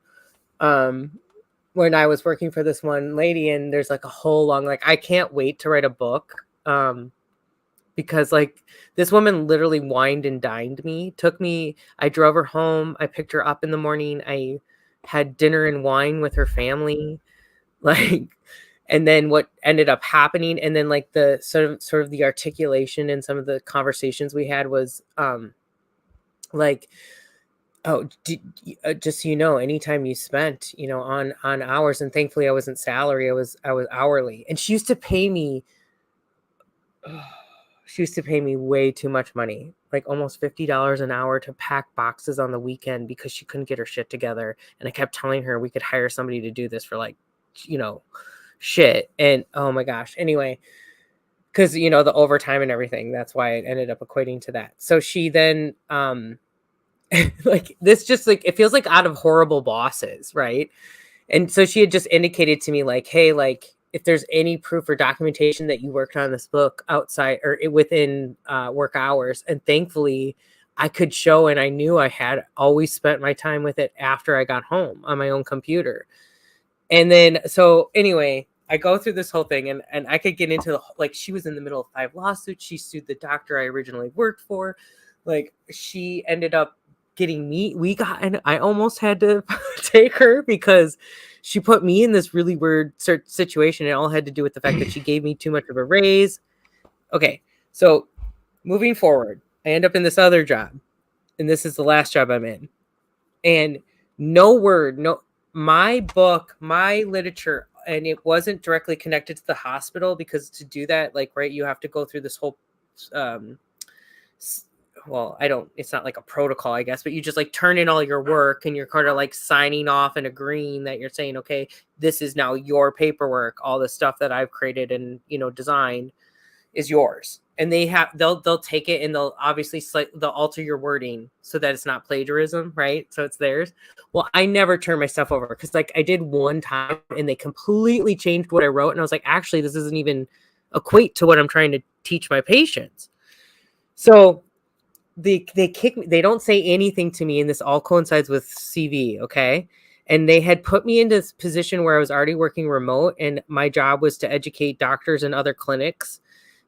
when I was working for this one lady, and there's like a whole long, like, I can't wait to write a book because like this woman literally wined and dined me, I drove her home, I picked her up in the morning, I had dinner and wine with her family, like, and then what ended up happening, and then like the sort of the articulation and some of the conversations we had was like, oh, just so you know, anytime you spent on hours, and thankfully I wasn't salary, I was hourly, and she used to pay me way too much money, like almost $50 an hour to pack boxes on the weekend because she couldn't get her shit together. And I kept telling her we could hire somebody to do this for like, shit. And oh my gosh. Anyway, because, the overtime and everything, that's why it ended up equating to that. So she then, like this, just like, it feels like out of Horrible Bosses. Right. And so she had just indicated to me like, hey, like, if there's any proof or documentation that you worked on this book outside or within work hours. And thankfully I could show, and I knew I had always spent my time with it after I got home on my own computer. And then, so anyway, I go through this whole thing, and I could get into like, she was in the middle of 5 lawsuits. She sued the doctor I originally worked for. Like, she ended up getting me, and I almost had to take her because she put me in this really weird situation. It all had to do with the fact that she gave me too much of a raise. Okay. So moving forward, I end up in this other job, and this is the last job I'm in, and my book, my literature, and it wasn't directly connected to the hospital, because to do that, like, right, you have to go through this whole, it's not like a protocol, I guess, but you just like turn in all your work, and you're kind of like signing off and agreeing that you're saying, okay, this is now your paperwork. All the stuff that I've created and, designed is yours. And they'll take it, and they'll obviously they'll alter your wording so that it's not plagiarism, right? So it's theirs. Well, I never turn my stuff over, because like I did one time and they completely changed what I wrote. And I was like, actually, this doesn't even equate to what I'm trying to teach my patients. So they kick me. They don't say anything to me, and this all coincides with CV. Okay. And they had put me into this position where I was already working remote, and my job was to educate doctors and other clinics.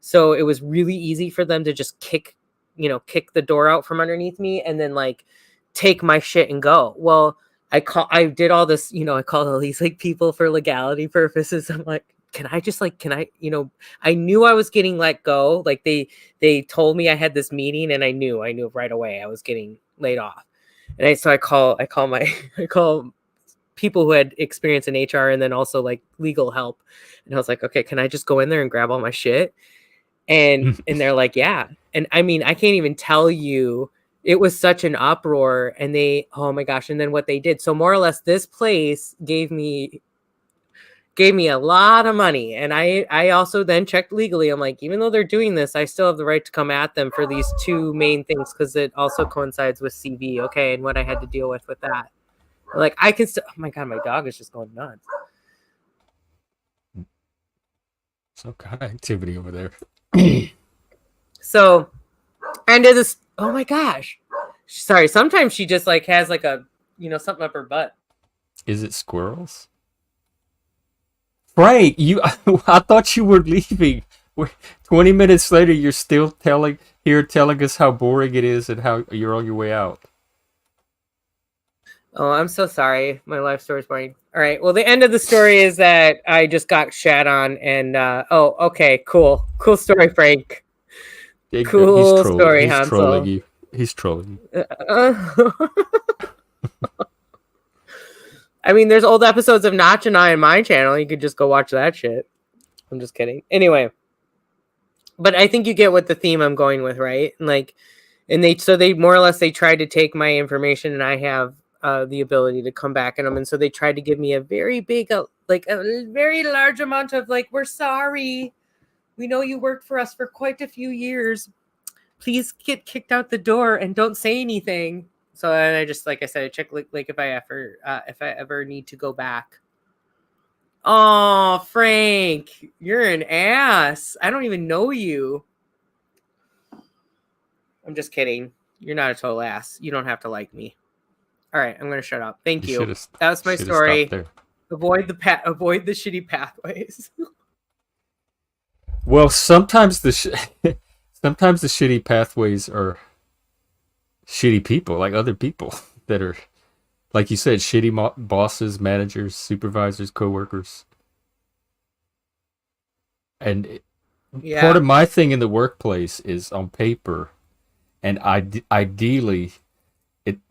So it was really easy for them to just kick the door out from underneath me, and then like take my shit and go. Well, I did all this, I called all these like people for legality purposes. I'm like, I knew I was getting let go. Like they told me I had this meeting, and I knew right away I was getting laid off. And so I call people who had experience in HR, and then also like legal help. And I was like, okay, can I just go in there and grab all my shit? And they're like, yeah. And I mean, I can't even tell you, it was such an uproar, and oh my gosh. And then what they did. So more or less this place gave me a lot of money. And I also then checked legally. I'm like, even though they're doing this, I still have the right to come at them for these two main things, because it also coincides with CV. Okay. And what I had to deal with that. Like, I can still, oh my God, my dog is just going nuts. Some kind of activity over there. So I did this. Oh my gosh. Sorry. Sometimes she just like has like a, something up her butt. Is it squirrels? Frank, I thought you were leaving. 20 minutes later, you're still telling us how boring it is and how you're on your way out. Oh, I'm so sorry. My life story is boring. All right. Well, the end of the story is that I just got shat on, and oh, okay, cool story, Frank. Cool story, He's Hansel. trolling you. He's trolling you. I mean, there's old episodes of Notch and I on my channel. You could just go watch that shit. I'm just kidding. Anyway, but I think you get what the theme I'm going with, right? Like, and they more or less they tried to take my information, and I have the ability to come back at them, and so they tried to give me a very big, like a very large amount of like, we're sorry, we know you worked for us for quite a few years. Please get kicked out the door and don't say anything. So then I just, like I said, I check like if I ever need to go back. Oh, Frank, you're an ass. I don't even know you. I'm just kidding. You're not a total ass. You don't have to like me. All right, I'm gonna shut up. Thank you. That's my story. Avoid the shitty pathways. Well, sometimes the shitty pathways are shitty people, like other people that are, like you said, shitty bosses, managers, supervisors, coworkers. And part of my thing in the workplace is on paper, and ideally,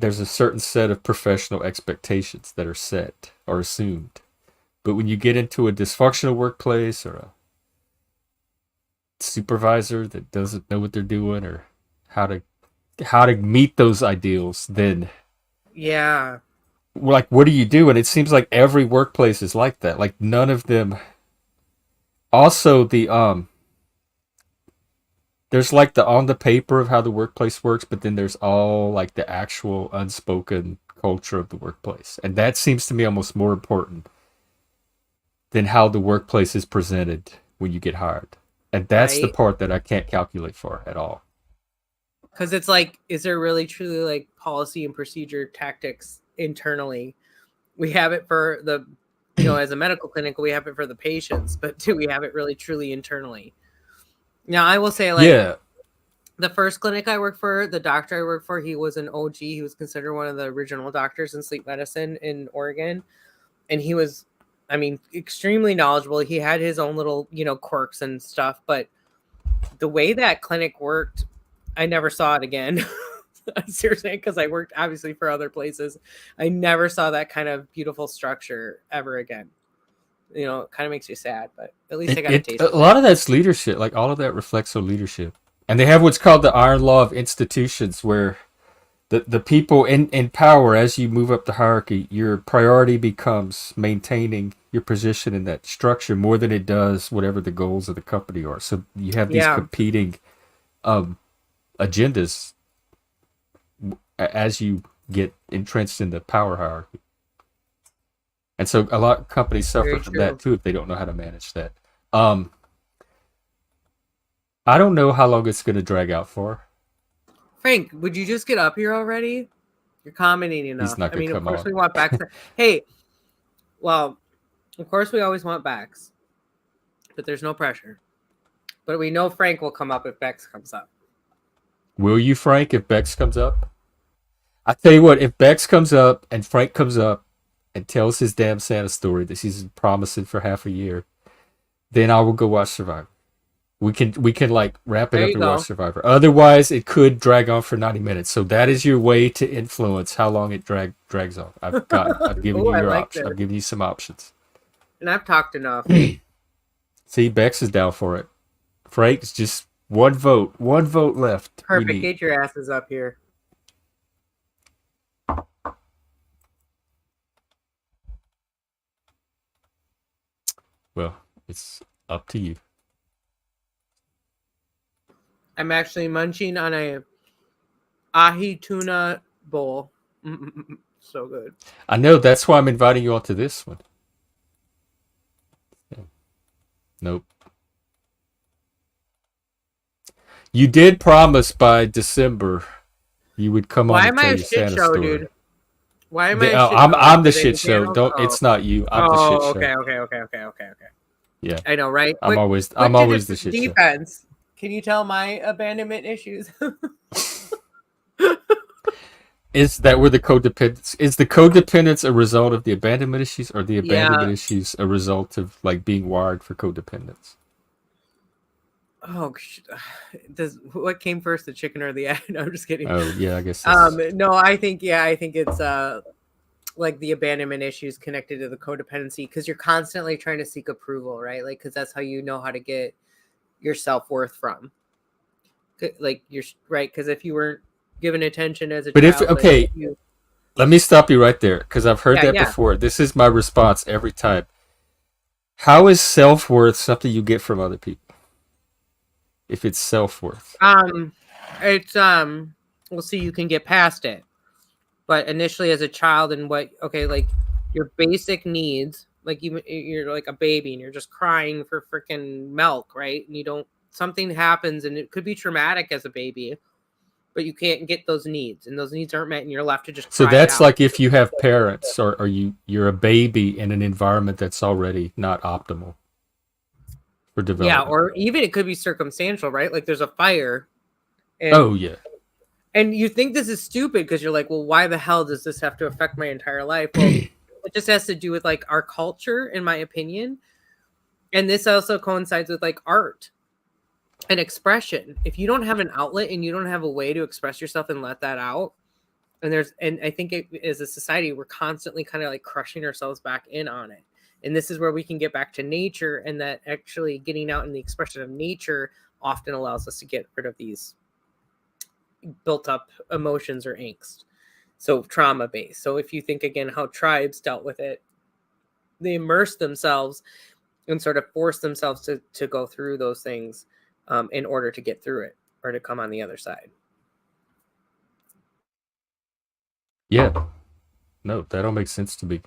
there's a certain set of professional expectations that are set or assumed. But when you get into a dysfunctional workplace or a supervisor that doesn't know what they're doing or how to meet those ideals, then like, what do you do? And it seems like every workplace is like that. Like, none of them. Also, there's like the on the paper of how the workplace works, but then there's all like the actual unspoken culture of the workplace. And that seems to me almost more important than how the workplace is presented when you get hired. And that's the part that I can't calculate for at all. Because it's like, is there really truly like policy and procedure tactics internally? We have it for the, as a medical clinic, we have it for the patients, but do we have it really truly internally? Now, I will say, like, the first clinic I worked for, the doctor I worked for, he was an OG. He was considered one of the original doctors in sleep medicine in Oregon. And he was, I mean, extremely knowledgeable. He had his own little, quirks and stuff. But the way that clinic worked, I never saw it again. Seriously, because I worked obviously for other places. I never saw that kind of beautiful structure ever again. It kind of makes you sad, but at least I got a taste. A lot of that's leadership. Like, all of that reflects on leadership. And they have what's called the iron law of institutions, where the people in power, as you move up the hierarchy, your priority becomes maintaining your position in that structure more than it does whatever the goals of the company are. So you have these competing agendas as you get entrenched in the power hierarchy. And so a lot of companies suffer from that too if they don't know how to manage that. I don't know how long it's going to drag out for. Frank, would you just get up here already? You're commenting enough. He's not going to come on. Of course we want backs. Hey, well, of course we always want backs, but there's no pressure. But we know Frank will come up if Bex comes up. Will you, Frank, if Bex comes up? I tell you what, if Bex comes up and Frank comes up and tells his damn Santa story that he's promising for half a year, then I will go watch Survivor. We can like wrap it up and watch Survivor. Otherwise, it could drag on for 90 minutes. So that is your way to influence how long it drags on. I've given you your option. I've given you some options. And I've talked enough. See, Bex is down for it. Frank's just one vote left. Perfect. Get your asses up here. Well, it's up to you. I'm actually munching on a ahi tuna bowl. So good. I know, that's why I'm inviting you onto this one. Yeah. Nope. You did promise by December you would come on and tell your Santa story. Dude? Why am I? I'm the shit show. Don't. It's not you. I'm the shit show. Okay. Yeah, I know, right? I'm always the shit show. Defense. Can you tell my abandonment issues? Is that where the codependence is? The codependence a result of the abandonment issues, or the abandonment issues a result of like being wired for codependence? Oh, what came first, the chicken or the egg? No, I'm just kidding. Oh yeah, I guess. No, I think it's like the abandonment issues connected to the codependency, because you're constantly trying to seek approval, right? Like, because that's how you know how to get your self-worth from. Like, you're right, because if you weren't given attention as a child, let me stop you right there, because I've heard that before. This is my response every time. How is self-worth something you get from other people? If it's self-worth, it's we'll see, you can get past it, but initially as a child, and like your basic needs, like you're like a baby and you're just crying for freaking milk, right? And something happens, and it could be traumatic as a baby, but you can't get those needs, and those needs aren't met, and you're left to just cry. So that's like if you have parents, or you're a baby in an environment that's already not optimal for development. Yeah, or even it could be circumstantial, right? Like there's a fire. And, and you think this is stupid because you're like, well, why the hell does this have to affect my entire life? Well, it just has to do with like our culture, in my opinion. And this also coincides with like art and expression. If you don't have an outlet and you don't have a way to express yourself and let that out, and I think as a society, we're constantly kind of like crushing ourselves back in on it. And this is where we can get back to nature, and that actually getting out in the expression of nature often allows us to get rid of these built up emotions or angst. So trauma based. So if you think again how tribes dealt with it, they immerse themselves and sort of force themselves to go through those things in order to get through it or to come on the other side. Yeah. No, that don't make sense to me.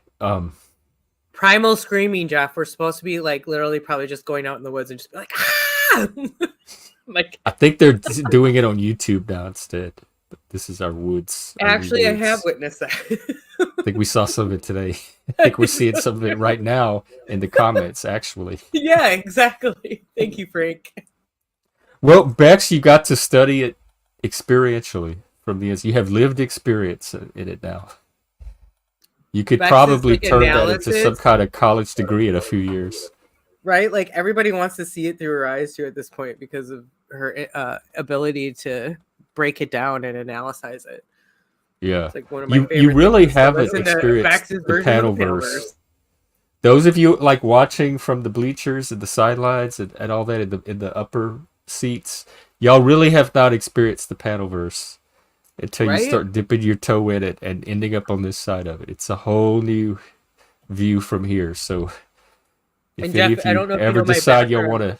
Primal screaming, Jeff. We're supposed to be like literally probably just going out in the woods and just be like, ah! Like, I think they're doing it on YouTube now instead. But this is our woods. Actually, I have witnessed that. I think we saw some of it today. I think we're seeing some of it right now in the comments, actually. Yeah, exactly. Thank you, Frank. Well, Bex, you got to study it experientially from the you have lived experience in it now. You could probably turn that into some kind of college degree in a few years. Right? Like everybody wants to see it through her eyes too at this point because of her ability to break it down and analyze it. Yeah. It's like one of my you really haven't experienced the panelverse. Those of you like watching from the bleachers and the sidelines and all that in the upper seats, y'all really have not experienced the panelverse until you start dipping your toe in it and ending up on this side of it. It's a whole new view from here. So if any of you ever decide you'll want to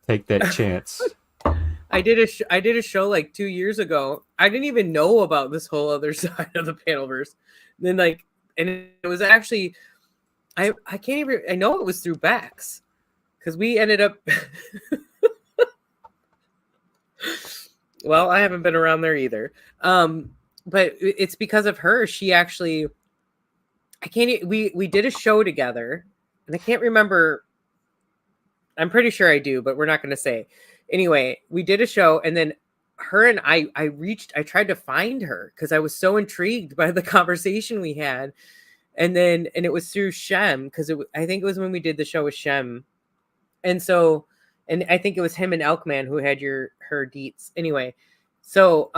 take that chance. I did a show like 2 years ago. I didn't even know about this whole other side of the panelverse. And then it was actually I can't even, I know it was through Bex because we ended up well, I haven't been around there either. But it's because of her. She actually, we did a show together and I can't remember. I'm pretty sure I do, but we're not going to say. Anyway, we did a show and then her and I tried to find her because I was so intrigued by the conversation we had. And it was through Shem because I think it was when we did the show with Shem. And so, and I think it was him and Elkman who had her deets. Anyway, so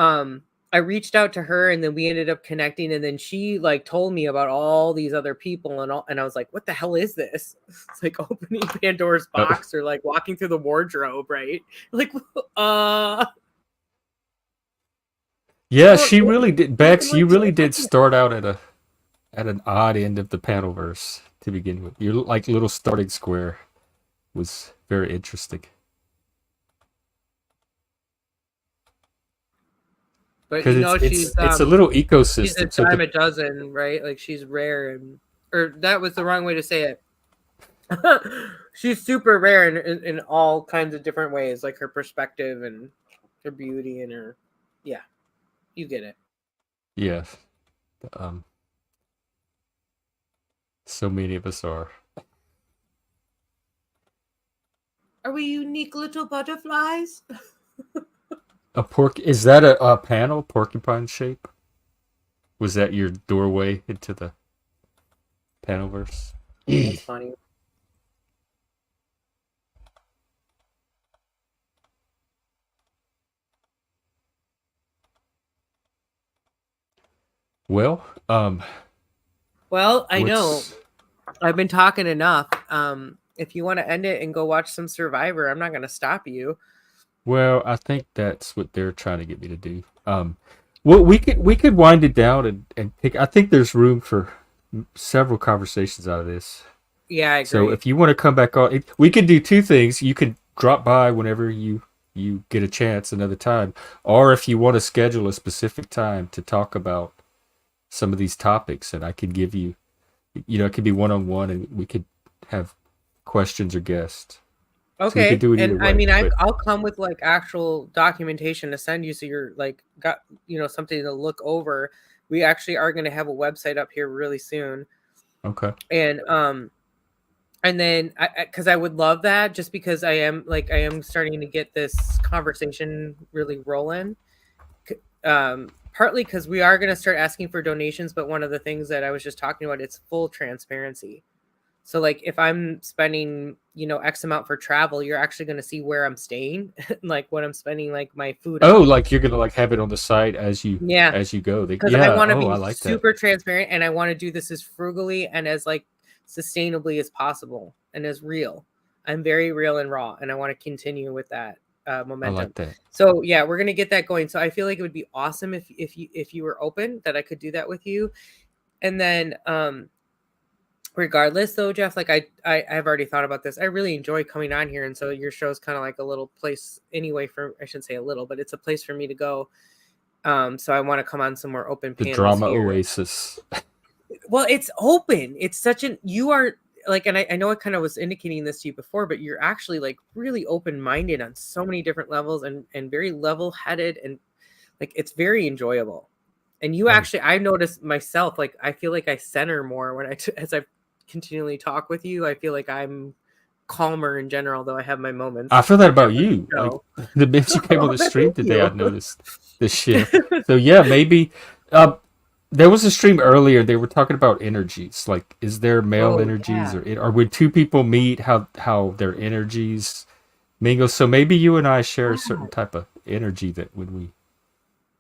I reached out to her and then we ended up connecting and then she like told me about all these other people and I was like, what the hell is this? It's like opening Pandora's box or like walking through the wardrobe, right? Like, yeah, she really did. Bex, you really did start out at an odd end of the panelverse to begin with. Your like little starting square was very interesting. But you know, it's a little ecosystem. She's a dime a dozen, right? Like she's rare, or that was the wrong way to say it. She's super rare in all kinds of different ways, like her perspective and her beauty and her, yeah, you get it. Yeah, so many of us are. Are we unique little butterflies? Is that a panel, porcupine shape? Was that your doorway into the panelverse? That's funny. Well, I know I've been talking enough. If you want to end it and go watch some Survivor, I'm not going to stop you. Well, I think that's what they're trying to get me to do. Well, we could wind it down and pick. I think there's room for several conversations out of this. Yeah, I agree. So if you want to come back on, we could do two things. You could drop by whenever you get a chance another time, or if you want to schedule a specific time to talk about some of these topics, and I could give you, it could be one-on-one, and we could have questions or guests. Okay. So do it and way, I mean, I'll come with like actual documentation to send you, so you're like got something to look over. We actually are going to have a website up here really soon. Okay. And then because I would love that, just because I am starting to get this conversation really rolling. Partly because we are going to start asking for donations, but one of the things that I was just talking about, it's full transparency. So like if I'm spending, X amount for travel, you're actually going to see where I'm staying, like what I'm spending, like my food. Oh, like you're going to like have it on the site as you go. Because I want to be super transparent, and I want to do this as frugally and as like sustainably as possible and as real. I'm very real and raw, and I want to continue with that momentum. I like that. So yeah, we're going to get that going. So I feel like it would be awesome if you were open, that I could do that with you. And then regardless though, Jeff, like I've already thought about this. I really enjoy coming on here, and so your show is kind of like a little place anyway I shouldn't say a little, but it's a place for me to go. So I want to come on some more open panels. The drama here. oasis. Well, it's open. It's you are like, and I know I kind of was indicating this to you before, but you're actually like really open-minded on so many different levels, and very level-headed, and like it's very enjoyable. And you actually, I noticed myself, like I feel like I center more when as I continually talk with you. I feel like I'm calmer in general, though I have my moments. I feel that about you. Like, the minute you came on the stream today, I noticed the shift. So yeah, maybe there was a stream earlier. They were talking about energies. Like, is there male energies, or when two people meet, how their energies mingle? So maybe you and I share a certain type of energy that when we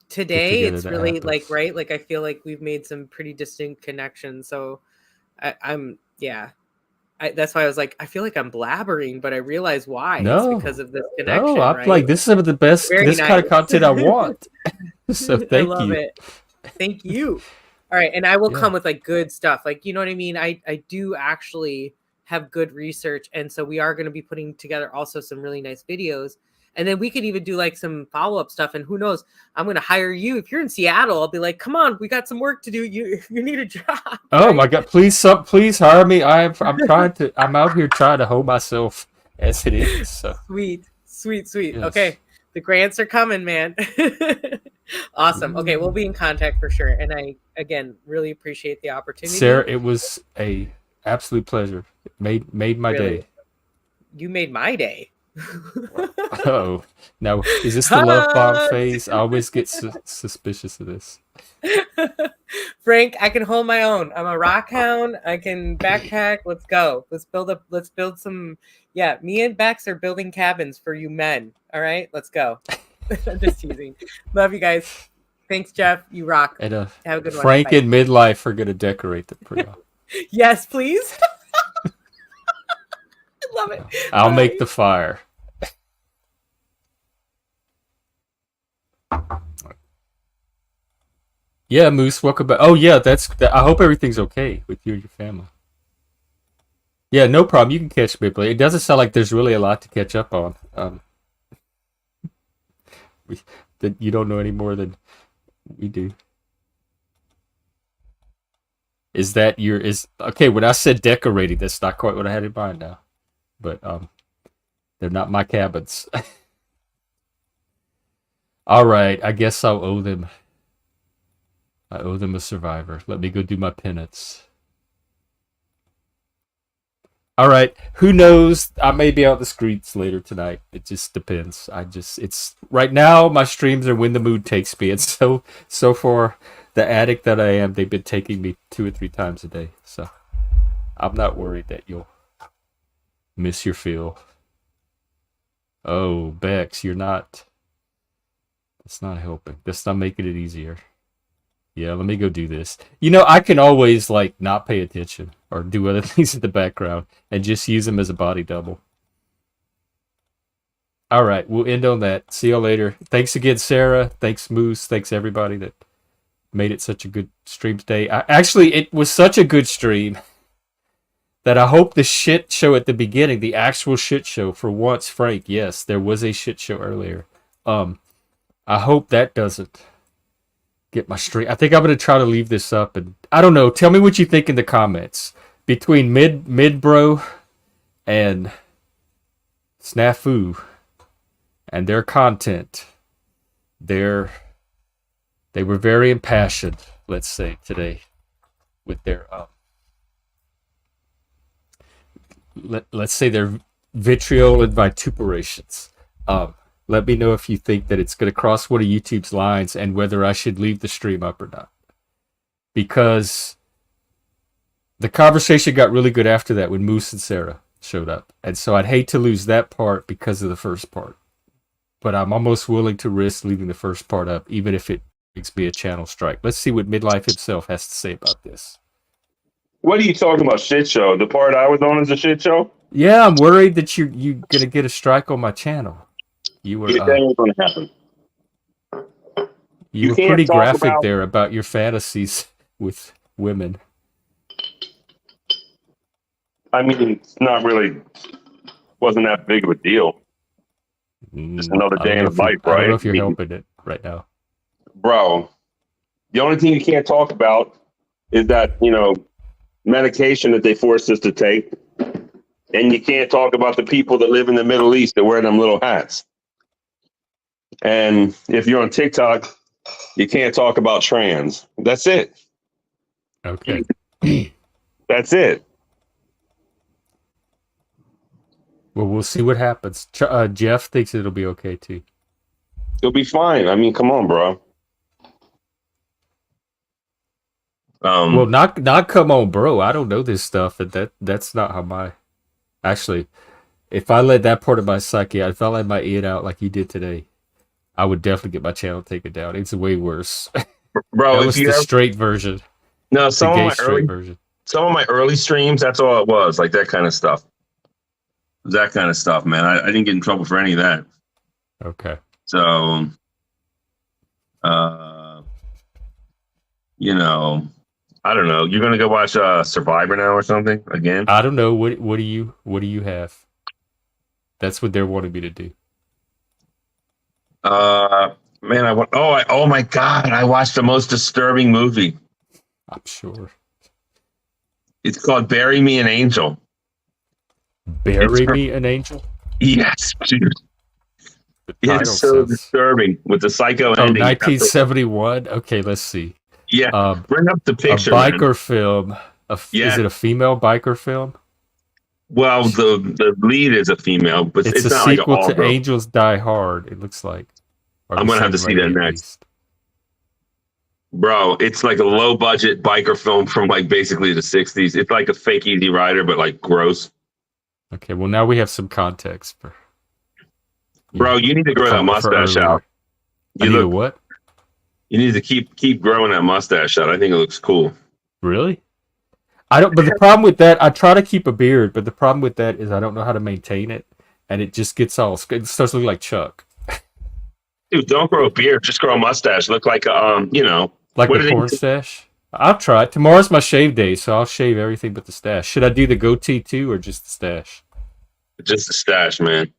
today, it's really happens. Like, right? Like, I feel like we've made some pretty distinct connections. So that's why I was like, I feel like I'm blabbering, but I realize why. No, it's because of this connection. No, I'm like, this is some of the best, kind of content I want. So thank you. I love it. Thank you. All right. And I will come with like good stuff. Like, you know what I mean? I do actually have good research. And so we are going to be putting together also some really nice videos. And then we could even do like some follow-up stuff. And who knows, I'm going to hire you. If you're in Seattle, I'll be like, come on, we got some work to do. You need a job. Oh my God. Please hire me. I'm out here trying to hold myself as it is. So. Sweet. Yes. Okay. The grants are coming, man. Awesome. Okay. We'll be in contact for sure. And I, again, really appreciate the opportunity. Sarah, it was a absolute pleasure. It made my day. You made my day. Oh, now is this the love bomb phase? I always get suspicious of this. Frank, I can hold my own. I'm a rock hound. I can backpack. Let's go. Let's build some. Yeah, me and Bex are building cabins for you men. All right, let's go. I'm just teasing. Love you guys. Thanks, Jeff. You rock. And have a good one. Frank and midlife are gonna decorate the pre-op. Yes, please. I love it. I'll make the fire. Yeah, Moose, welcome back. Oh yeah, I hope everything's okay with you and your family. Yeah, no problem. You can catch me, but it doesn't sound like there's really a lot to catch up on. That you don't know any more than we do. Okay? When I said decorating, that's not quite what I had in mind now. But they're not my cabins. All right, I guess I'll owe them. I owe them a survivor. Let me go do my penance. All right. Who knows? I may be out the streets later tonight. It just depends. It's right now. My streams are when the mood takes me, and so far, the addict that I am, they've been taking me 2 or 3 times a day. So I'm not worried that you'll miss your feel. Oh, Bex, you're not. That's not helping. That's not making it easier. Yeah, let me go do this. I can always not pay attention or do other things in the background and just use them as a body double. All right, we'll end on that. See y'all later. Thanks again, Sarah. Thanks, Moose. Thanks everybody that made it such a good stream today. Actually, it was such a good stream that I hope the shit show at the beginning, the actual shit show for once, Frank. Yes, there was a shit show earlier. I hope that doesn't get my stream. I think I'm gonna try to leave this up, and I don't know. Tell me what you think in the comments between mid bro and Snafu and their content. They were very impassioned, let's say, today with their let's say their vitriol and vituperations. Let me know if you think that it's going to cross one of YouTube's lines and whether I should leave the stream up or not. Because the conversation got really good after that when Moose and Sarah showed up. And so I'd hate to lose that part because of the first part. But I'm almost willing to risk leaving the first part up, even if it makes me a channel strike. Let's see what Midlife himself has to say about this. What are you talking about, shit show? The part I was on is a shit show? Yeah, I'm worried that you're going to get a strike on my channel. You were going to happen. You were pretty graphic there about your fantasies with women. I mean, it's not really, wasn't that big of a deal. Just another day in life, right? I don't know if you're helping it right now. Bro, the only thing you can't talk about is that, medication that they forced us to take. And you can't talk about the people that live in the Middle East that wear them little hats. And if you're on TikTok, you can't talk about trans. That's it. Okay. That's it. Well, we'll see what happens. Jeff thinks it'll be okay, too. It'll be fine. I mean, come on, bro. Well, not come on, bro. I don't know this stuff. That's not how my... Actually, if I let that part of my psyche out, if I let my in out like you did today, I would definitely get my channel taken down. It's way worse. Bro, that was the straight version. No, some of my early streams, that's all it was, like that kind of stuff. That kind of stuff, man. I didn't get in trouble for any of that. Okay. So, I don't know. You're gonna go watch Survivor now or something again? I don't know. What do you have? That's what they're wanting me to do. Man, oh my God, I watched the most disturbing movie. I'm sure. It's called Bury Me an Angel. Bury Me an Angel? Yes, dude. It's so disturbing with the psycho ending. 1971. Okay, let's see. Yeah, bring up the picture. A biker film. Is it a female biker film? Well, the lead is a female, but it's a not sequel like to Angels Die Hard. It looks like. I'm gonna have to see that next. Bro, it's like a low budget biker film from like basically the 60s. It's like a fake Easy Rider, but like gross. Okay, well now we have some context for. Bro, you need to grow that mustache out. You need what? You need to keep growing that mustache out. I think it looks cool. Really? I don't. But the problem with that, I try to keep a beard, but the problem with that is I don't know how to maintain it, and it just gets all. It starts looking like Chuck. Dude, don't grow a beard. Just grow a mustache. Look like like a porn stash. I'll try it. Tomorrow's my shave day, so I'll shave everything but the stash. Should I do the goatee too, or just the stash? Just the stash, man.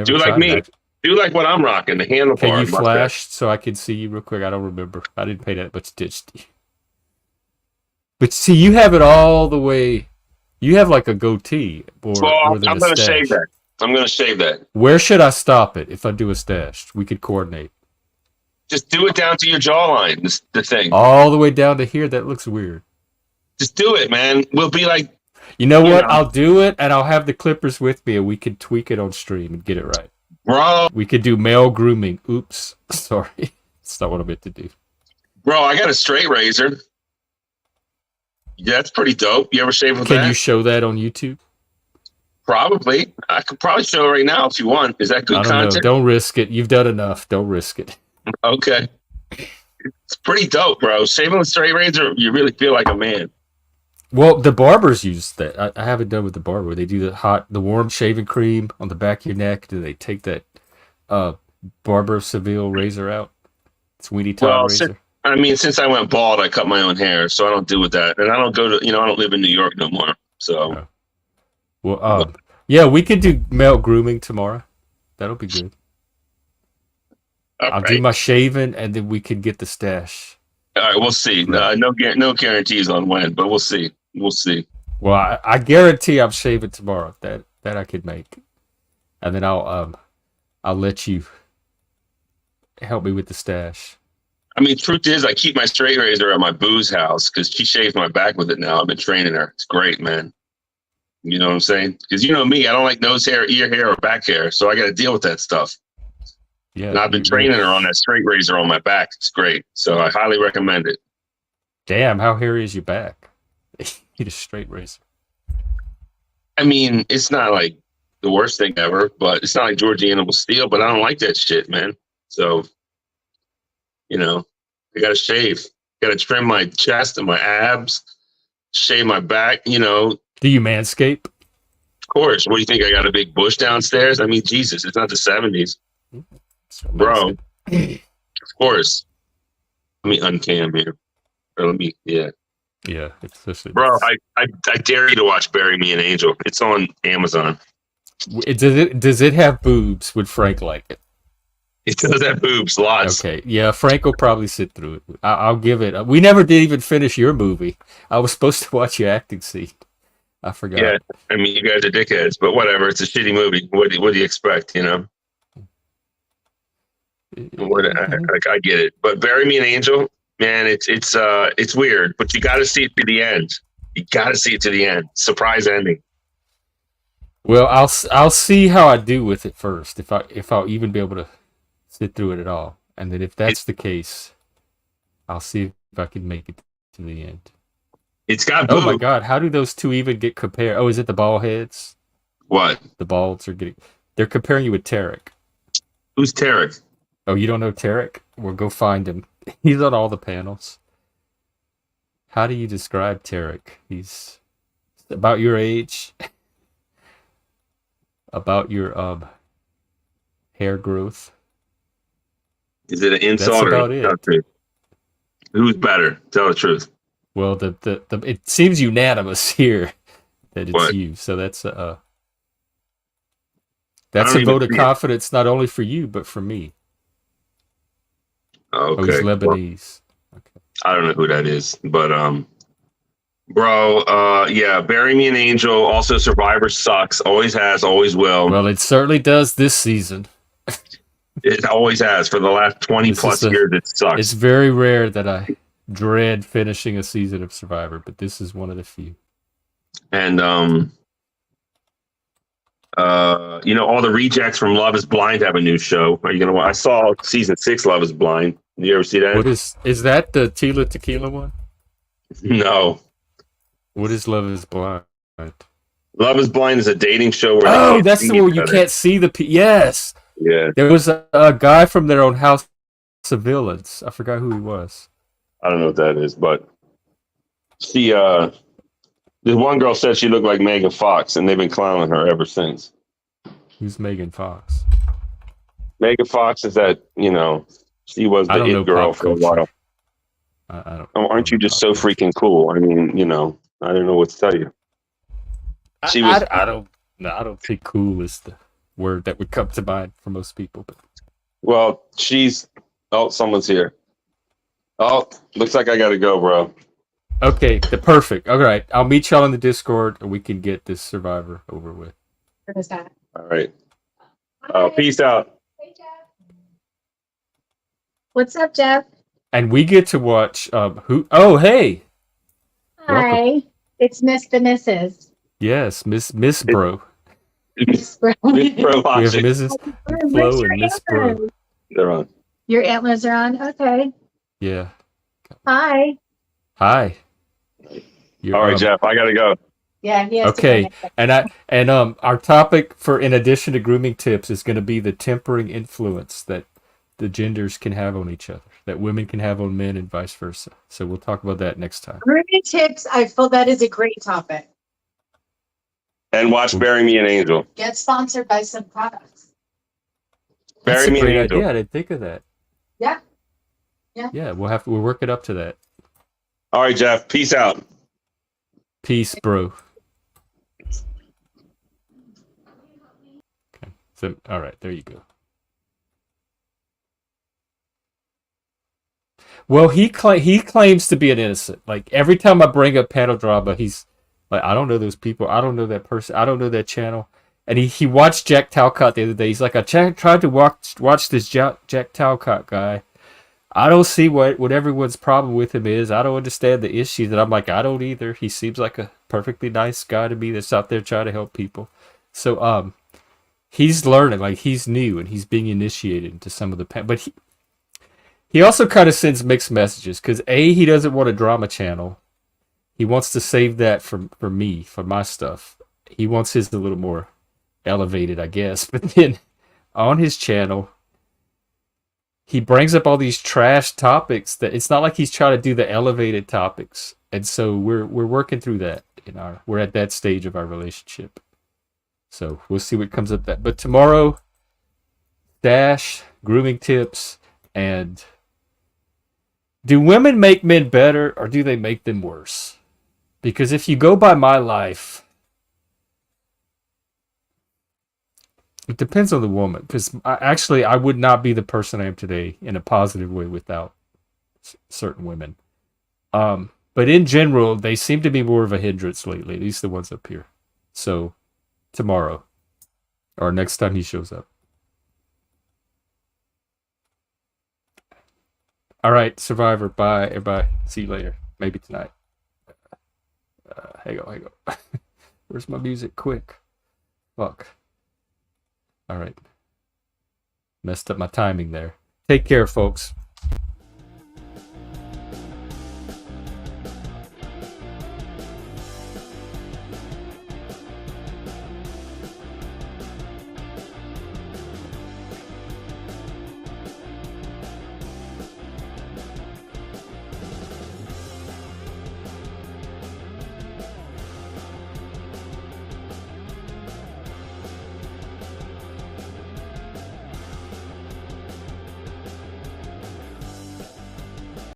Do like me. That. Do like what I'm rocking, the handlebar. Can you flash so I can see you real quick? I don't remember. I didn't pay that much attention. But see, you have it all the way. You have like a goatee. I'm going to shave that. I'm going to shave that. Where should I stop it if I do a stash? We could coordinate. Just do it down to your jawline, the thing. All the way down to here? That looks weird. Just do it, man. We'll be like You know what? I'll do it, and I'll have the clippers with me, and we can tweak it on stream and get it right. Bro, we could do male grooming. Oops, sorry, that's not what I meant to do. Bro, I got a straight razor. Yeah, that's pretty dope. You ever shave with that? Can you show that on YouTube? Probably. I could probably show it right now if you want. Is that good content? Know. Don't risk it. You've done enough. Don't risk it. Okay. It's pretty dope, bro. Shaving with straight razor, you really feel like a man. Well, the barbers use that. I haven't done with the barber. They do the warm shaving cream on the back of your neck. Do they take that Barber Seville razor out? Sweeney Todd razor. Since I went bald, I cut my own hair, so I don't do with that. And I don't go to, I don't live in New York no more. So. Oh. Well, yeah, we could do male grooming tomorrow. That'll be good. I'll do my shaving, and then we can get the stash. All right, we'll see. No guarantees on when, but we'll see. We'll see. Well, I guarantee I'm shaving tomorrow. That I could make, and then I'll let you help me with the stash. Truth is, I keep my straight razor at my boo's house because she shaves my back with it now. I've been training her. It's great, man. You know what I'm saying? Because you know me, I don't like nose hair, ear hair, or back hair, so I got to deal with that stuff. Yeah, and I've been training her on that straight razor on my back. It's great, so I highly recommend it. Damn, how hairy is your back? You need a straight razor. It's not like the worst thing ever, but it's not like Georgie Animal Steel. But I don't like that shit, man. So, I got to shave. Got to trim my chest and my abs, shave my back. Do you manscape? Of course. What do you think? I got a big bush downstairs? Jesus, it's not the 70s. Bro, of course. Let me uncam here. Or yeah. Bro, I dare you to watch Bury Me an Angel. It's on Amazon. Does it have boobs? Would Frank like it? It does have boobs, lots. Okay, yeah, Frank will probably sit through it. I'll give it. We never did even finish your movie. I was supposed to watch your acting scene. I forgot. Yeah, you guys are dickheads, but whatever. It's a shitty movie. What do you expect? I get it. But Bury Me an Angel, man, it's weird, but you got to see it to the end. You got to see it to the end. Surprise ending. Well, I'll see how I do with it first. If I'll even be able to sit through it at all, and then if that's the case, I'll see if I can make it to the end. It's got. Oh my God! How do those two even get compared? Oh, is it the bald heads? What? The balds are getting. They're comparing you with Tarek. Who's Tarek? Oh, you don't know Tarek? Well, go find him. He's on all the panels. How do you describe Tarek? He's about your age. About your hair growth. Is it an insult or it. Who's better? Tell the truth. Well, the it seems unanimous here that it's you. So that's a vote of confidence not only for you but for me. Okay. Oh, he's Lebanese. Okay. I don't know who that is, but bro, yeah, Bury Me an Angel. Also, Survivor sucks. Always has, always will. Well, it certainly does this season. It always has for the last 20 plus years. It sucks. It's very rare that I dread finishing a season of Survivor, but this is one of the few. And all the rejects from Love Is Blind have a new show. Are you gonna watch? I saw season 6 Love Is Blind. You ever see that? What is that the Tila Tequila one? No. What is Love Is Blind? Love Is Blind is a dating show where that's the one you can't see the yes. Yeah. There was a guy from their own House of Villains. I forgot who he was. I don't know what that is, but she this one girl said she looked like Megan Fox, and they've been clowning her ever since. Who's Megan Fox? Megan Fox is that, she was the it girl for a while. Aren't you just so freaking cool? I don't know what to tell you. I don't think cool is the word that would come to mind for most people. But well, someone's here. Oh, looks like I gotta go, bro. Okay, perfect. All right, I'll meet y'all in the Discord, and we can get this Survivor over with. All right. Peace out. Hey, Jeff. What's up, Jeff? And we get to watch who? Oh, hey. Hi, it's Miss the Misses. Yes, Miss Bro. Miss Bro We have watching. Mrs. Flo and Miss Bro. They're on. Your antlers are on. Okay. Yeah. Hi. Hi. All right, Jeff, I gotta go. Yeah, he has Okay, to and our topic for in addition to grooming tips is going to be the tempering influence that the genders can have on each other, that women can have on men, and vice versa. So we'll talk about that next time. Grooming tips. I feel that is a great topic. And watch "Bury Me an Angel." Get sponsored by some products. That's Bury a Me an great Angel. idea. I didn't think of that. Yeah. Yeah, we'll work it up to that. All right, Jeff. Peace out. Peace, bro. Okay. So, all right, there you go. Well, he claims to be an innocent. Like every time I bring up panel drama, he's like, I don't know those people. I don't know that person. I don't know that channel. And he watched Jack Talcott the other day. He's like, I tried to watch this Jack Talcott guy. I don't see what everyone's problem with him is. I don't understand the issues. And I'm like, I don't either. He seems like a perfectly nice guy to me that's out there trying to help people. So he's learning, like he's new and he's being initiated into some of the but he also kind of sends mixed messages because he doesn't want a drama channel. He wants to save that for me, for my stuff. He wants his a little more elevated, I guess. But then on his channel, he brings up all these trash topics that it's not like he's trying to do the elevated topics. And so we're working through that we're at that stage of our relationship. So we'll see what comes up that. But tomorrow, Dash, grooming tips, and do women make men better or do they make them worse? Because if you go by my life, it depends on the woman. Because I would not be the person I am today in a positive way without certain women. But in general, they seem to be more of a hindrance lately, at least the ones up here. So tomorrow or next time he shows up. All right, Survivor. Bye, everybody. See you later. Maybe tonight. Hang on. Where's my music? Quick. Fuck. All right. Messed up my timing there. Take care, folks.